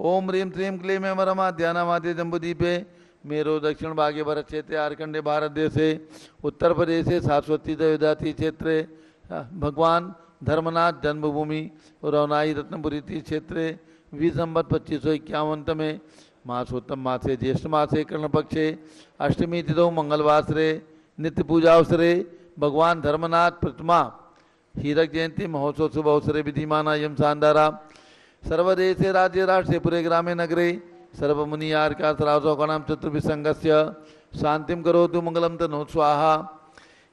ओम ह्रीं श्रीं क्लीं मरमा ध्यानमाते जम्बुदीपे मेरो दक्षिण भागे भरत क्षेत्रे आर्कंडे भारत देशे उत्तर प्रदेशे सारस्वती देवदाती क्षेत्रे भगवान धर्मनाथ जन्मभूमि रौनाई रत्नपुरी क्षेत्रे विसंबत 2551 में मासोत्तम मासे ज्येष्ठ मासे कृष्ण पक्षे अष्टमी तिथौ मंगलवासरे नित्य पूजा अवसरे भगवान धर्मनाथ प्रतिमा हीरक जयंती महोत्सव शुभ अवसरे विधिमान यम शानदारा सर्वदेशे राज्य राष्ट्रे पुरे ग्रामे नगरे सर्वमुनि आर्का सरासौकणाम चतुर्विसंगस्य शांतिम करोतु मंगलम तनो स्वाहा।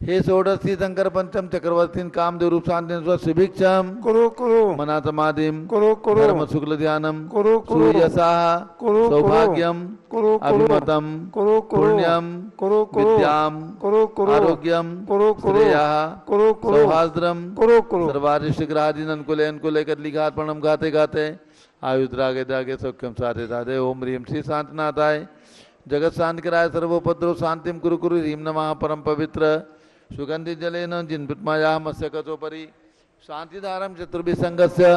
हे षोडशी शंकर पंचम चक्रवर्ती कामदेव रूप शांति स्वशिभिक्षम कुरु कुरु मनातमादिम कुरु कुरु धर्म शुक्ल ध्यानम कुरु कुरु सूर्यसा कुरु सौभाग्यम कुरु कुरु अभिमतम कुरु कुरु पुण्यम कुरु कुरु विद्याम कुरु कुरु आरोग्यम कुरु कुरु श्रेयः कुरु कुरु सौहार्द्रम कुरु कुरु सर्वारिष्ट ग्रहादीन अनुकूले अनुकूले कदलिघात प्रणम गाते गाते आयुद्रागे दागे सौख्यम साधे साधे ओम ह्रीं श्री शांतनाथाय जगत शांति कराय सर्वोपद्रव शांतिम कुरु कुरु ह्रीं नमः परम पवित्र सुगंधि जलेन जिन्माया मत्स्य कचोपरि शांतिधारम चतुर्भिसंगस्य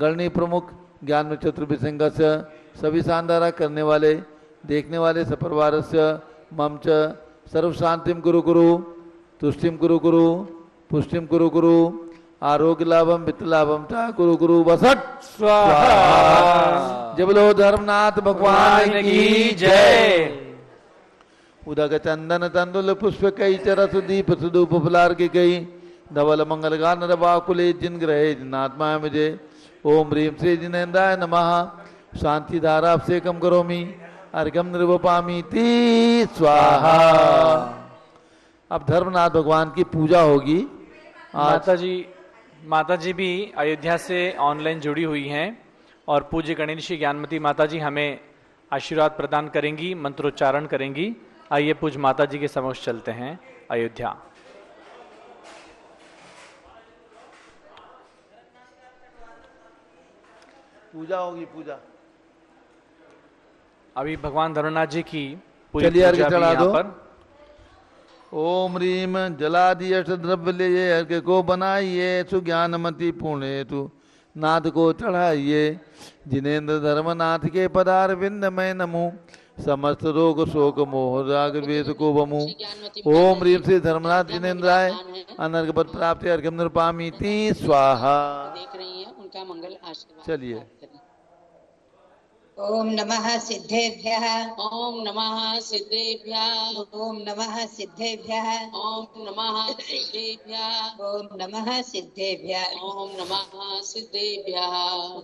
गणनी प्रमुख ज्ञान में चतुर्भिसंगस्य सभी शानदारा करने वाले देखने वाले सपरिवारस्य मम च सर्व शांतिम कुरु कुरु तुष्टिम कुरु कुरु पुष्टिम कुरु कुरु आरोग्य लाभम वित्त लाभम चा कुरु कुरु वसट स्वाहा। जय बोलो धर्मनाथ भगवान की जय। उदक चंदन तंदुल पुष्प कई चरस दीप सुदूप फुलार की कई धवल मंगल गान रवाकुले जिन ग्रहे जिनात्मा मुझे ओम ह्रीं श्री जिनेन्द्राय नमः शांति धारा अभिषेकम करोमि अर्घ्यम निर्वपामि ती स्वाहा। अब धर्मनाथ भगवान की पूजा होगी। माता जी भी अयोध्या से ऑनलाइन जुड़ी हुई हैं और पूज्य गणेशी ज्ञानमती माता जी हमें आशीर्वाद प्रदान करेंगी, मंत्रोच्चारण करेंगी। आइए पूज्य माता जी के समक्ष चलते हैं अयोध्या। पूजा होगी पूजा। अभी भगवान धर्मनाथ जी की पूरी चलिए अर्घ्य पूजा भी चढ़ा यहाँ दो। पर ओम ह्रीं जलादि अष्ट द्रव्य ले अर्घ्य को बनाइए सुज्ञानमति पुण्य तु नाथ को चढ़ाइए जिनेन्द्र धर्मनाथ के पदार विंद में नमो समस्त रोग शोक मोह राग वेद को बमु। ओम ह्रीं श्री धर्मनाथ जिनेन्द्राय अनर्घपद प्राप्ति अर्घ्यम निर्पामी ती स्वाहा। देख रही हैं उनका मंगल आशीर्वाद। चलिए। ओम नमः सिद्धेभ्यः ओम नमः सिद्धेभ्यः ओम नमः सिद्धेभ्यः ओम नमः सिद्धेभ्यः ओम नमः सिद्धेभ्यः ओम नमः सिद्धेभ्यः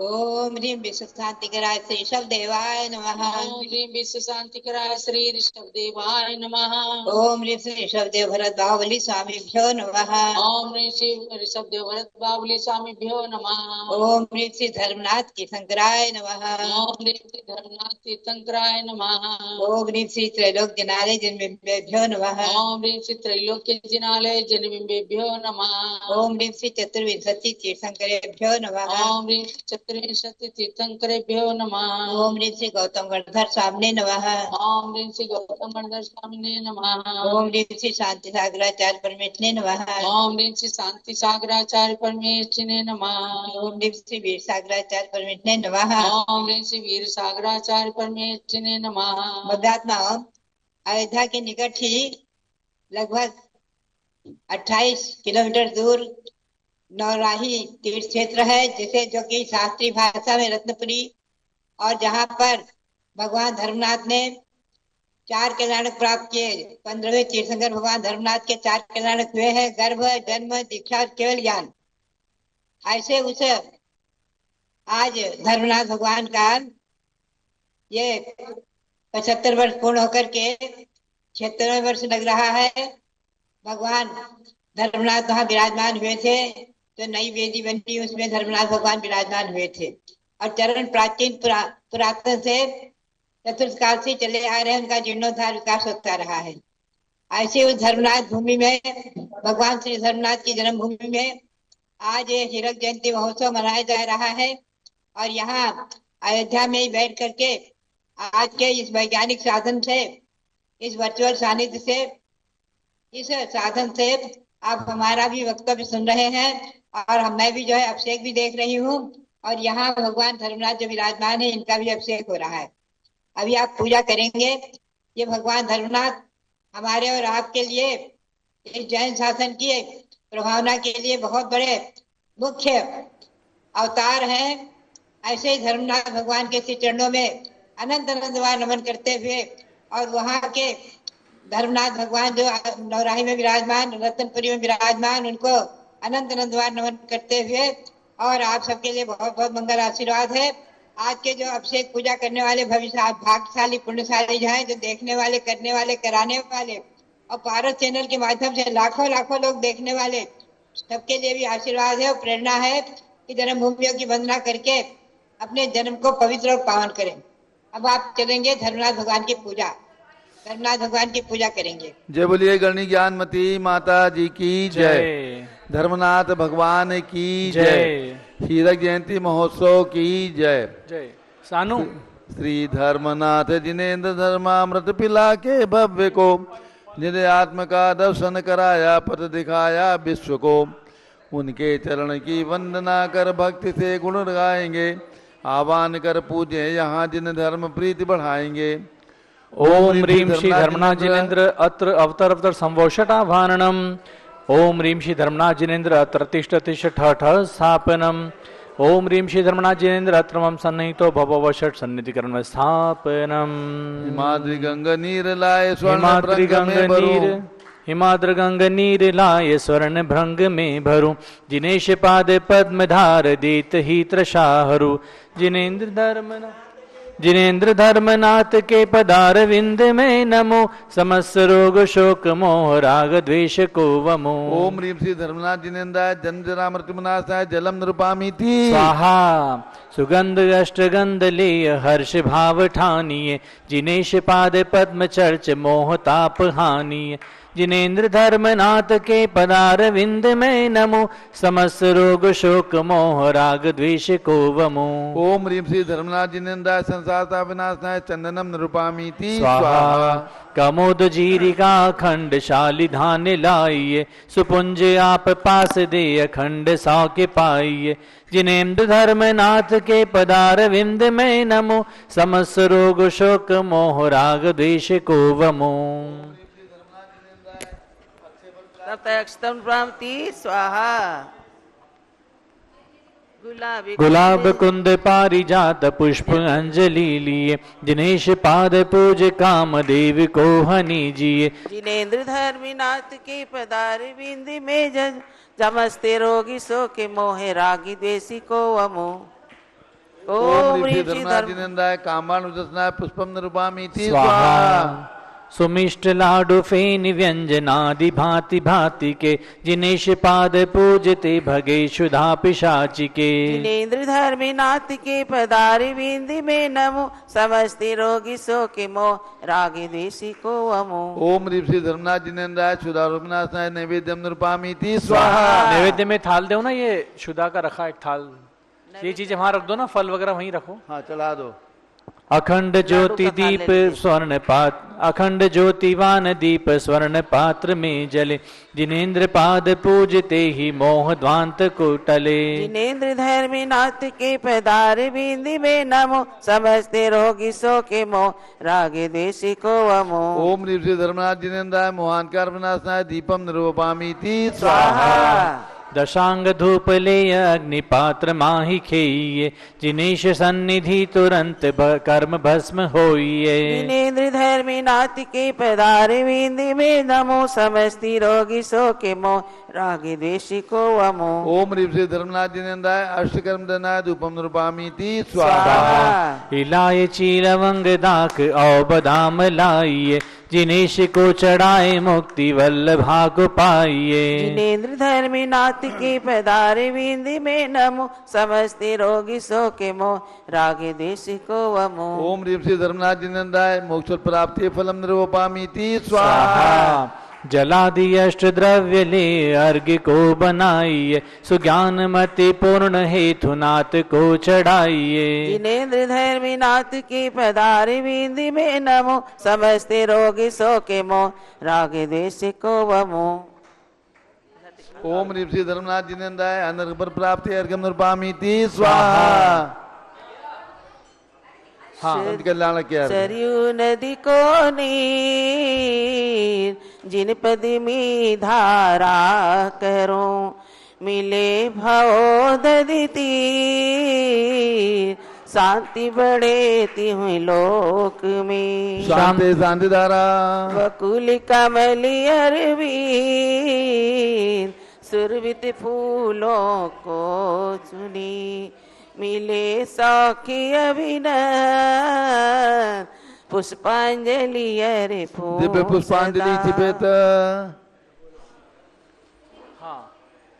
ओम ह्रीं विश्वशांतिकराय श्री शब्देवाय नमः ओम ह्रीं विश्व शांतिकराय श्री ऋषभदेवाय नमः ओम ह्रीं श्री ऋषभदेव भरत बाहुबली स्वामीभ्यो नमः ओम ह्रीं श्री ऋषभदेव भरत बाहुबली स्वामीभ्यो नमः ओम ह्रीं श्री धर्मनाथ तीर्थंकराय नमः ओम ह्रीं श्री धर्मनाथ तीर्थंकराय नमः ओम ह्रीं श्री त्रैलोक्य जिनालय जन्मेभ्यो नमः ओम ह्रीं श्री त्रैलोक्य जिनालय जन्मेभ्यो नमः ओम ह्रीं श्री चतुर्विंशति तीर्थंकरेभ्यो नमः ओम ह्रीं चतुर्विंशति तीर्थंकरेभ्यो नमः ओम ह्रीं श्री गौतम गणधर स्वामिने नमः ओम ह्रीं श्री गौतम गणधर स्वामिने नमः ओम ह्रीं श्री शांति सागराचार्य परमेश्वरने नमः ओम ह्रीं श्री शांति सागराचार्य परमेश्वरने नमः ओम ह्रीं श्री वीर सागराचार्य परमेश्वरने नमः ओम ह्रीं श्री वीर सागराचार्य परमेश्वरने नमः। भद्रात्मा अयोध्या के निकट ही लगभग 28 किलोमीटर दूर नौराही तीर्थ क्षेत्र है, जिसे जो कि शास्त्रीय भाषा में रत्नपुरी और जहाँ पर भगवान धर्मनाथ ने 4 कल्याणक प्राप्त किए। 15वें तीर्थंकर भगवान धर्मनाथ के 4 कल्याणक हुए हैं, गर्भ, जन्म, दीक्षा और केवल ज्ञान। ऐसे उस आज धर्मनाथ भगवान का ये 75 वर्ष पूर्ण होकर के 76वें वर्ष लग रहा है। भगवान धर्मनाथ वहाँ विराजमान हुए थे, तो नई वेदी बनी, उसमें धर्मनाथ भगवान विराजमान हुए थे। और चरण प्राचीन पुरातन से चतुर्थ काल से चले आ रहे हैं, उनका जीर्णोद्धार विकास होता रहा है। ऐसे उस धर्मनाथ भूमि में, भगवान श्री धर्मनाथ की जन्मभूमि में आज ये हीरक जयंती महोत्सव मनाया जा रहा है। और यहाँ अयोध्या में ही बैठ करके आज के इस वैज्ञानिक साधन से, इस वर्चुअल सानिध्य से, इस साधन से आप हमारा भी वक्तव्य सुन रहे हैं और मैं भी जो है अभिषेक भी देख रही हूँ। और यहाँ भगवान धर्मनाथ जो विराजमान है, इनका भी अभिषेक हो रहा है। अभी आप पूजा करेंगे। ये भगवान धर्मनाथ हमारे और आपके लिए, इस जैन शासन की प्रभावना के लिए बहुत बड़े मुख्य अवतार हैं। ऐसे ही धर्मनाथ भगवान के श्री चरणों में अनंत बार नमन करते हुए, और वहाँ के धर्मनाथ भगवान जो नौराही में विराजमान, रतनपुरी में विराजमान, उनको अनंत बार नमन करते हुए, और आप सबके लिए बहुत बहुत मंगल आशीर्वाद है। आज के जो अभिषेक पूजा करने वाले भविष्य भाग्यशाली पुण्यशाली हैं, जो देखने वाले, करने वाले, कराने वाले, और पारस चैनल के माध्यम से लाखों लाखों लोग देखने वाले, सबके लिए भी आशीर्वाद है और प्रेरणा है कि जन्मभूमियों की वंदना करके अपने जन्म को पवित्र और पावन करें। अब आप चलेंगे धर्मनाथ भगवान की पूजा, धर्मनाथ भगवान की पूजा करेंगे। जय बोलिए गणनी ज्ञानमती माता जी की जय, धर्मनाथ भगवान की जय, हीरक जयंती महोत्सव की जय। जय। सानू श्री धर्मनाथ जिनेन्द्र धर्मामृत पिला के भव्य को, जिन्हें आत्म का दर्शन कराया, पथ दिखाया विश्व को, उनके चरण की वंदना कर भक्ति से गुण गाएंगे, आह्वान कर पूजे यहाँ जिन धर्म प्रीति बढ़ाएंगे। ओम ह्रीं श्री धर्मनाथ जिनेन्द्र अत्र अवतर अवतर संवोषट आह्वानम। ओम ह्रीं श्री धर्मनाथ जिनेन्द्र अत्र तिष्ठ तिष्ठ ठ ठ स्थापनम। ओम ह्रीं श्री धर्मनाथ जिनेन्द्र अत्र मम सन्निहितो भववषट सन्निधिकरण में स्थापनम। हिमाद्रि गंग नीर लाए स्वर्ण भृंग में भरूं, हिमाद्र गंग नीर लाय स्वर्ण भृंग में भरूं, जिनेश पाद पद्म धार देत ही त्रषाहरु। जिनेन्द्र धर्मनाथ के पदार विंद में नमो, समस्त रोग शोक मोह राग द्वेष को वमो। ओम ह्रीं श्री धर्मनाथ जिनेन्द्राय जन्म जरा मृत्यु विनाशाय जलम नृपामीति स्वाहा। सुगंध अष्टगंध लेय हर्ष भाव ठानिये, जिनेश पाद पद्म चर्च मोह ताप हानिये। जिनेन्द्र धर्मनाथ के पदार विंद में नमो, समस्त रोग शोक मोह राग द्वेष को वमो। ओम ह्रीं श्री धर्मनाथ जिनेन्द्राय संसार विनाशाय चंदनम नृपामीति स्वाहा। कमोद जीरिका अखंड शाली धान्य लाइये, सुपुंज आप पास दे अखंड सौ के पाइये। जिनेन्द्र धर्मनाथ के पदार विंद में नमो, समस्त रोग शोक मोह राग द्वेष को वमो। स्वाहा। गुलाब कुंद पारिजात पुष्प अंजलि लिए, दिनेश पाद पूज काम देव को हनि जिये। जिनेन्द्र धर्मनाथ के पदार बिंद में जमस्ते रोगी सो के मोहे रागी द्वेषी को अमो। ओम ह्रीं श्री धर्मनाथ जिनेन्द्राय कामानुजस्नाय पुष्पम नृपामीति स्वाहा। सुमिष्ट लाडु फेन व्यंजनादि भांति भांति के, जिनेश पाद पूजते भगे शुधा पिशाचि के। जिनेन्द्र धर्मनाथ के पदार बिंद में नमो, समस्त रोगी सो के मोह रागी द्वेषी को अमो। ओम ह्रीं श्री धर्मनाथ जिनेन्द्राय शुदा रूपनाशाय नैवेद्यम नृपामीति स्वाहा। नैवेद्य में थाल दो ना, ये शुदा का रखा एक थाल, ये चीजें वहां रख दो ना, फल वगैरह वहीं रखो। हाँ चला दो। अखंड ज्योति दीप स्वर्ण पात्र, अखंड ज्योतिवान दीप स्वर्ण पात्र में जले, जिनेन्द्र पाद पूजते ही मोह ध्वांत को टले। जिनेन्द्र धर्मनाथ के पदार बिंद में नमो, समस्त रोगी सो के मोह रागे द्वेषी को अमो। ओम ह्रीं श्री धर्मनाथ जिनेन्द्राय मोहान्कार विनाशाय दीपम नृपामीति स्वाहा। दशांग धूप ले अग्निपात्र माही खेइये, जिनेश सन्निधि तुरंत कर्म भस्म होइये। जिनेन्द्र धर्मी नाथ के पधारे विंदी में नमो, समस्ती रोगी सो के मोह रागे द्वेषी को अमो। ओम ह्रीं श्री धर्मनाथ जिनेन्द्राय अष्टकर्म दनाय धूपम नृपामीति स्वाहा। इलाये चीरवंग दाक औ बदाम लाइये, जिनेश को चढ़ाए मुक्ति वल्लभा को पाइये। जिनेन्द्र धर्मी नाथ के पधारे विंदी में नमो, समस्ती रोगी सो के मोह रागे द्वेषी को अमो। ओम ह्रीं श्री धर्मनाथ जिनेन्द्राय मोक्ष प्राप्ति फलम नृपामीति स्वाहा। जलादि अष्ट द्रव्य ले अर्घ्य को बनाइए, सुज्ञान मति पूर्ण हेतुनाथ को चढ़ाइए। जिनेन्द्र धर्मी नाथ की पधारे विंदी में नमो, समस्ते रोगी सो के मोह रागे द्वेष को वमो। ओम ह्रीं श्री धर्मनाथ जिनेन्द्राय अनर्घ पर प्राप्ति अर्घ्यम नृपामीति स्वाहा। हाँ, कल्याण क्या सरयू नदी को नीर, जिन पद में धारा करो, मिले भवोदधि तीर, शांति बढ़ेती हुई लोक में। शांति शांति धारा वकुल कमली अरवीर, सुरभित फूलों को चुनी, मिले सौखी अभिनव, पुष्पांजलि अरे फूल दिव्य पुष्पांजलि छिपेत।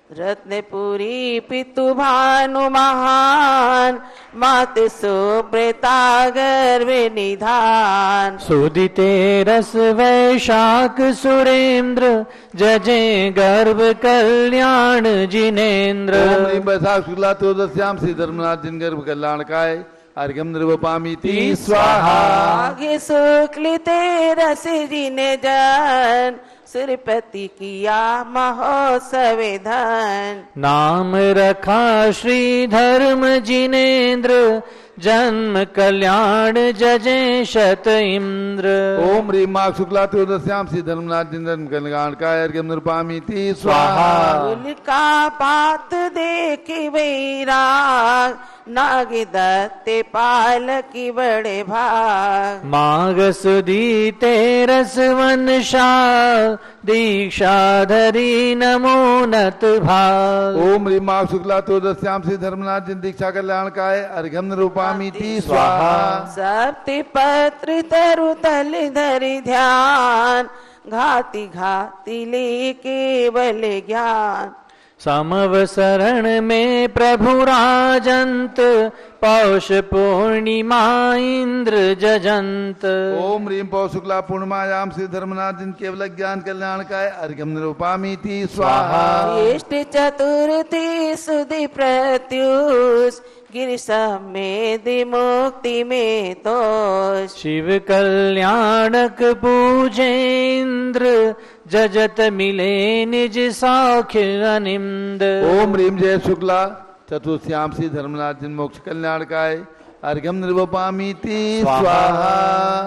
रत्नपुरी पितु भानु महान, मात सुप्रेता गर्भ निधान। सुदिते रस वैशाख सुरेंद्र, जजे गर्भ कल्याण जिनेन्द्र। ओम ह्रीं वैशाख शुक्ला त्रयोदश्याम श्री धर्मनाथ जिन गर्भ कल्याण काय अर्घ्यम नृपामीति स्वाहा। आगे शुक्ल तेरस जिने जन, सुरपति किया महोत्सव धन। नाम रखा श्री धर्म जिनेन्द्र, जन्म कल्याण जजे शत इंद्र। ओम ह्रीं माघ शुक्ला त्रयोदश्याम श्री धर्मनाथ जिन गर्भ कल्याण काय अर्घ्यम नृपामीति स्वाहा। उनका पात देखी वैराग, नाग दत्ते पालकी बड़े भाग। माघ सुदी तेरस वनशा, दीक्षा धरी नमो नत भाग। ओम ह्रीं माघ शुक्ला त्रयोदश्याम श्री धर्मनाथ जिन दीक्षा कल्याण काय अर्घ्यम नृपामीति स्वाहा। सप्ति पत्र तरु तल धरि ध्यान, घाति घाति ले केवल ज्ञान। समवसरण में प्रभु राजंत, पौष पूर्णिमा इंद्र जजंत। ओम ह्रीं पौष शुक्ला पूर्णिमायाम श्री धर्मनाथ जिन केवल ज्ञान कल्याण काय अर्घ्यम नृपामीति स्वाहा। ज्येष्ठ चतुर्थी सुधि प्रत्युष, गिर समेत मुक्ति में तोष। शिव कल्याणक पूजे इंद्र, जजत मिले निज सौख्य अनिंद। ओम ह्रीं जय शुक्ला चतुर्थ्याम श्री धर्मनाथ जिन मोक्ष कल्याण काय अर्घ्यम नृपामीति स्वाहा।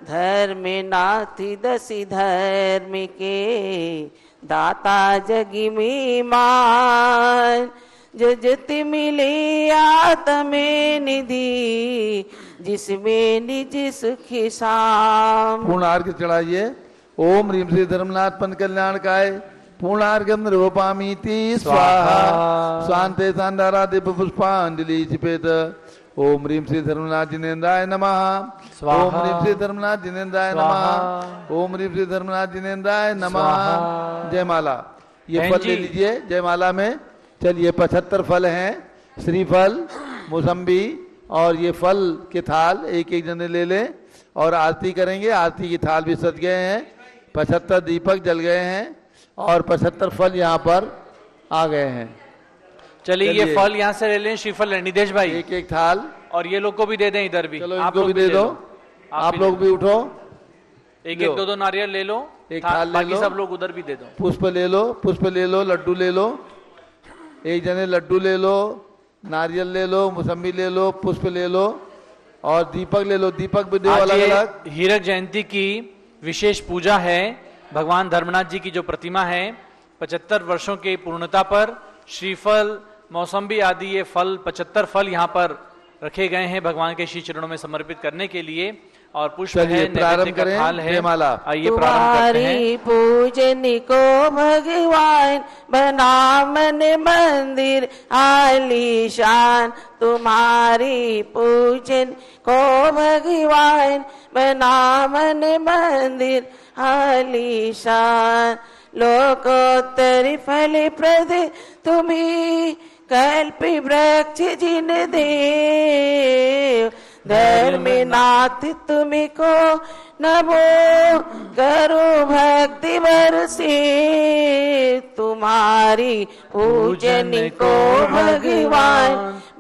धर्म नाथी दसी धर्म के, दाता जगी में मान। जजत मिले आत्मे निधि, जिसमें निज सुखी शाम। पूर्ण अर्घ्य चढ़ाइए। ओम ह्रीं श्री धर्मनाथ पन कल्याण काय पूर्णार्घ्यम नृपामीति स्वाहा। शांते शांतारा दिव्य पुष्पांजलि छिपेत। ओम ह्रीं श्री धर्मनाथ जिनेन्द्राय नमः। ओम ह्रीं श्री धर्मनाथ जिनेन्द्राय नमः। ओम ह्रीं श्री धर्मनाथ जिनेन्द्राय नमः। जयमाला। ये फल ले लीजिए जयमाला में। चलिए 75 फल हैं, श्रीफल, मौसम्बी और ये फल के थाल एक एक जने ले लें और आरती करेंगे। आरती की थाल भी सज गए हैं, 75 दीपक जल गए हैं और 75 फल यहाँ पर आ गए हैं। चलिए ये फल यहाँ से ले लें, श्रीफल निदेश भाई, एक एक थाल, और ये लोग को भी दे दें इधर भी। चलो इनको भी दे दो। आप लोग भी उठो, एक एक दो नारियल ले लो, एक थाल ले बाकी लो, सब लोग उधर भी दे दो। पुष्प ले लो, पुष्प ले लो, लड्डू ले लो, एक जने लड्डू ले लो, नारियल ले लो, मौसम्बी ले लो, पुष्प ले लो और दीपक ले लो। दीपक भी दो अलग अलग। हीरक जयंती की विशेष पूजा है। भगवान धर्मनाथ जी की जो प्रतिमा है 75 वर्षों की पूर्णता पर श्रीफल, मौसम्बी आदि ये फल 75 फल यहाँ पर रखे गए हैं भगवान के श्री चरणों में समर्पित करने के लिए। और पुष्प है, चलिए प्रारंभ नैवेद्य का करें थाल है। जयमाला। आइए प्रारंभ करते हैं। तुम्हारी पूजन को भगवान बना मन मंदिर आलीशान, तुम्हारी पूजन को भगवान बना मन मंदिर आलीशान। लोकोत्तर फल प्रद तुम्ही कल्पि वृक्ष जिन देव, धर्मनाथ तुमको नमो करो भक्ति बरसे, तुम्हारी पूजन को भगवान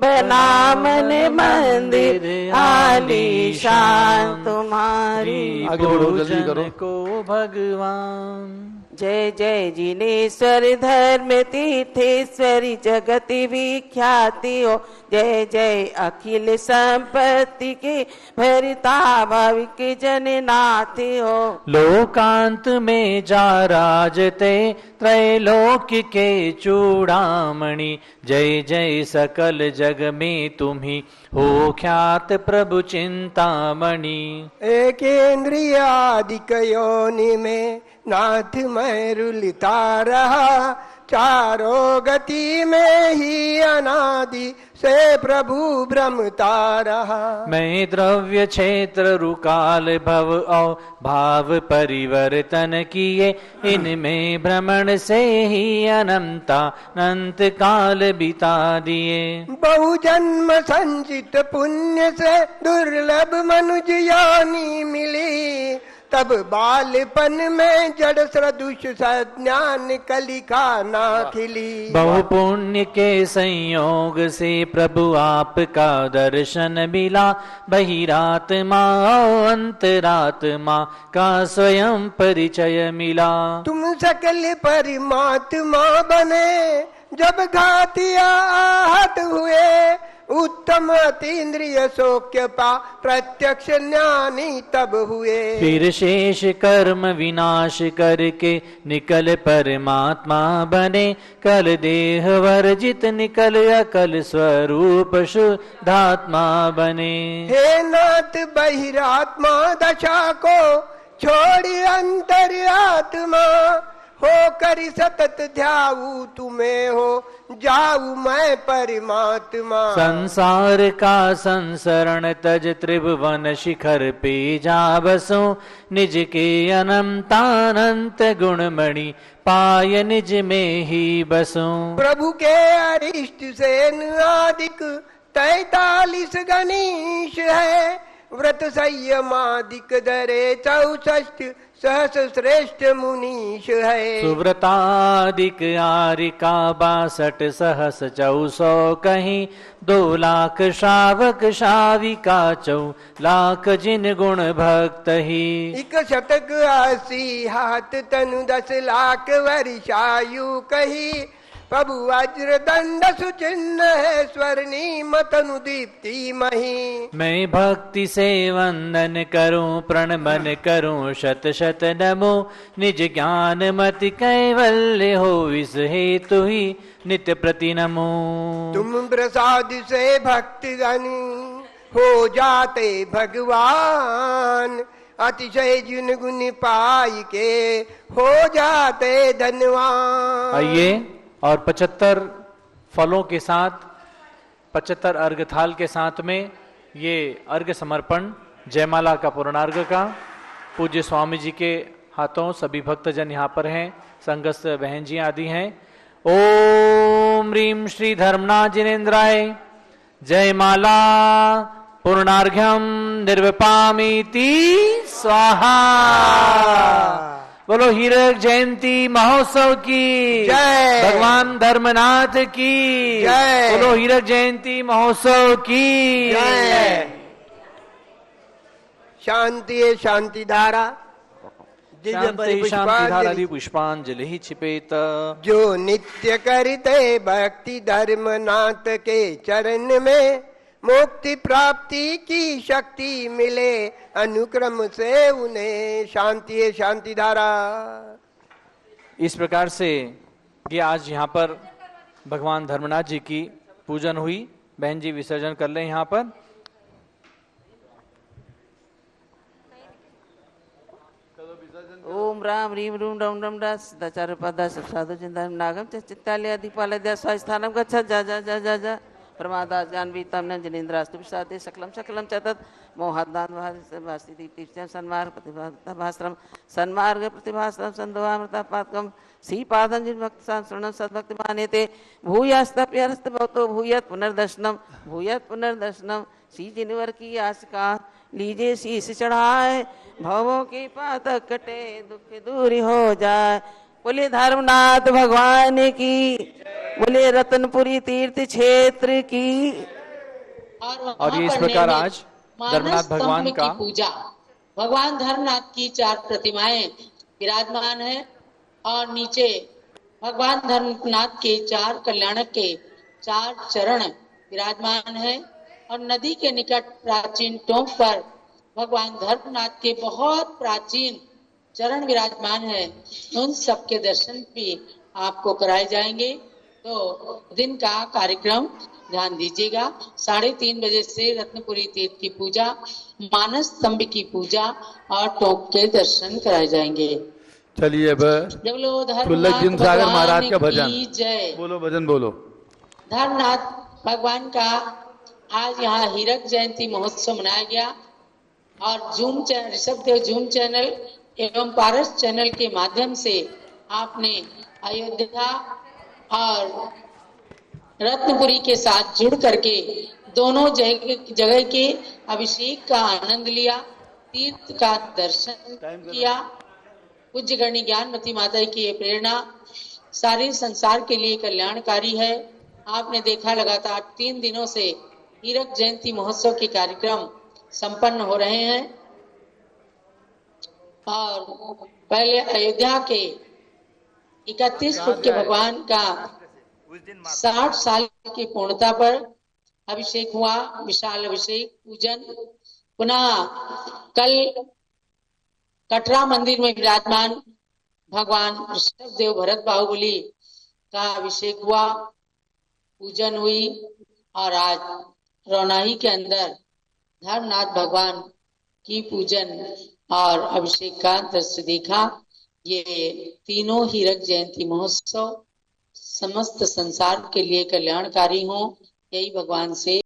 बना मन मंदिर आलीशान, तुम्हारी आगे बढ़ो, जल्दी करो। पूजन को भगवान। जय जय जिनेश्वर धर्म तीर्थेश्वरी जगति विख्याति हो, जय जय अखिल संपत्ति के भरिता भाविक जननाथ हो। लोकांत में जा राजते त्रैलोक्य के चूड़ामणि, जय जय सकल जग में तुम्ही हो ख्यात प्रभु चिंतामणि। एकेन्द्रियादिक योनि में नाथ मैं रुलता रहा, चारों गति में ही अनादि से प्रभु भ्रमता रहा। मैं द्रव्य क्षेत्र रुकाल भव और भाव परिवर्तन किए, इनमें भ्रमण से ही अनंत काल बिता दिए। बहु जन्म संचित पुण्य से दुर्लभ मनुज यानी मिली, तब बालपन में जड़ सदृश सज्ञान कलिका ना खिली। बहु पुण्य के संयोग से प्रभु आपका दर्शन मिला, बहिरात्मा अंतरात्मा का स्वयं परिचय मिला। तुम सकल परमात्मा बने जब घातिया आहत हुए, उत्तम अतीन्द्रिय सौख्य पा प्रत्यक्ष ज्ञानी तब हुए। फिर शेष कर्म विनाश करके निकल परमात्मा बने, कल देह वर्जित निकल अकल स्वरूप शुद्धात्मा बने। हे नाथ बहिरात्मा दशा को छोड़ी अंतर आत्मा, हो करी सतत ध्याऊ तुम्हें हो जाऊ मैं परमात्मा। संसार का संसरण तज त्रिभुवन शिखर पे जा बसो, निज के अनंतानंत गुणमणि पाय निज में ही बसो। प्रभु के अरिष्ट सेन आदिक 43 गणेश है, व्रत संयमादिक दरे 64 सहस श्रेष्ठ मुनीश है। सुव्रतादिक आरिका 62 सहस 400 कहीं, 2 लाख श्रावक श्राविका 4 लाख जिन गुण भक्त ही। 1 शतक 80 हाथ तनु 10 लाख वर्षायु कही, प्रभु वज्र दंड सुचिन्ह है स्वर्णी मतनु दीप्ति मही। मैं भक्ति से वंदन करूं प्रणमन करूं शत शत नमो, निज ज्ञान मति कैवल्य हो इस हेतु ही नित्य प्रति नमो। तुम प्रसाद से भक्तगण हो जाते भगवान, अतिशय जिन गुण पाई के हो जाते धनवान। आइए और 75 फलों के साथ 75 अर्घ थाल के साथ में ये अर्घ समर्पण जयमाला का पूर्णार्घ का पूज्य स्वामी जी के हाथों सभी भक्तजन यहाँ पर हैं, संगस्थ बहन जी आदि हैं। ओम ह्रीम श्री धर्मनाथ जिनेन्द्राय जयमाला पूर्णार्घ्यम निर्विपामीति स्वाहा। बोलो हीरक जयंती महोत्सव की जय, भगवान धर्मनाथ की जय, बोलो हीरक जयंती महोत्सव की जय। शांति है शांति धारा शांति शांति पुष्पांजलि ही छिपेत। जो नित्य करते भक्ति धर्मनाथ के चरण में, मुक्ति प्राप्ति की शक्ति मिले अनुक्रम से उन्हें। शांति है शांति धारा। इस प्रकार से ये आज यहाँ पर भगवान धर्मनाथ जी की पूजन हुई। बहन जी विसर्जन कर लें यहाँ पर। ओम राम रीम रूम डम डम डा सिद्धाचार्य पदा सब साधु चिंतन नागम चित्तालय दीपालय स्वास्थानम गच्छ जा जा जा जा जा प्रमादा जानवीतम न जनेन्द्रास्तु विषादे सकलम सकलम चतत मोहदान वास्ति दीप्तिश्चम सन्मार्ग प्रतिभाश्रम सन्मार्ग प्रतिभाश्रम संदोहामृतापातकम श्रीपादं जिन भक्त संस्मरणं सद्भक्ति मान्यते भूयास्तप्यरस्त भवतो भूयत पुनर्दर्शनम श्री जिनवर की आशिका लीजिए शीश चढ़ाए भवों के पातक कटे दुख दूर हो जाए। बोले धर्मनाथ भगवान की, बोले रतनपुरी तीर्थ क्षेत्र की। और ये इस प्रकार आज धर्मनाथ भगवान का पूजा, भगवान धर्मनाथ की 4 प्रतिमाएं विराजमान है और नीचे भगवान धर्मनाथ के 4 कल्याणक के 4 चरण विराजमान है और नदी के निकट प्राचीन टोंक पर भगवान धर्मनाथ के बहुत प्राचीन चरण विराजमान है। उन सबके दर्शन भी आपको कराए जाएंगे। तो दिन का कार्यक्रम ध्यान दीजिएगा। 3:30 बजे से रत्नपुरी तीर्थ की पूजा, मानस स्तंभ की पूजा और टोंक के दर्शन कराए जाएंगे। चलिए अब सुल्लभ सागर महाराज का भजन। जय बोलो, भजन बोलो। धर्मनाथ भगवान का आज यहाँ हीरक जयंती महोत्सव मनाया गया और ऋषभदेव जूम चैनल एवं पारस चैनल के माध्यम से आपने अयोध्या और रत्नपुरी के साथ जुड़ करके दोनों जगह के अभिषेक का आनंद लिया, तीर्थ का दर्शन किया। पूज्य गणी ज्ञानमती माता की ये प्रेरणा सारे संसार के लिए कल्याणकारी है। आपने देखा लगातार 3 दिनों से हीरक जयंती महोत्सव के कार्यक्रम संपन्न हो रहे हैं और पहले अयोध्या के 31 फुट के भगवान का 60 साल की पूर्णता पर अभिषेक हुआ, विशाल अभिषेक पूजन। पुनः कल कटरा मंदिर में विराजमान भगवान ऋषभदेव भरत बाहुबली का अभिषेक हुआ, पूजन हुई और आज रौनाही के अंदर धर्मनाथ भगवान की पूजन और अभिषेक का दृश्य देखा। ये तीनों हीरक जयंती महोत्सव समस्त संसार के लिए कल्याणकारी हो, यही भगवान से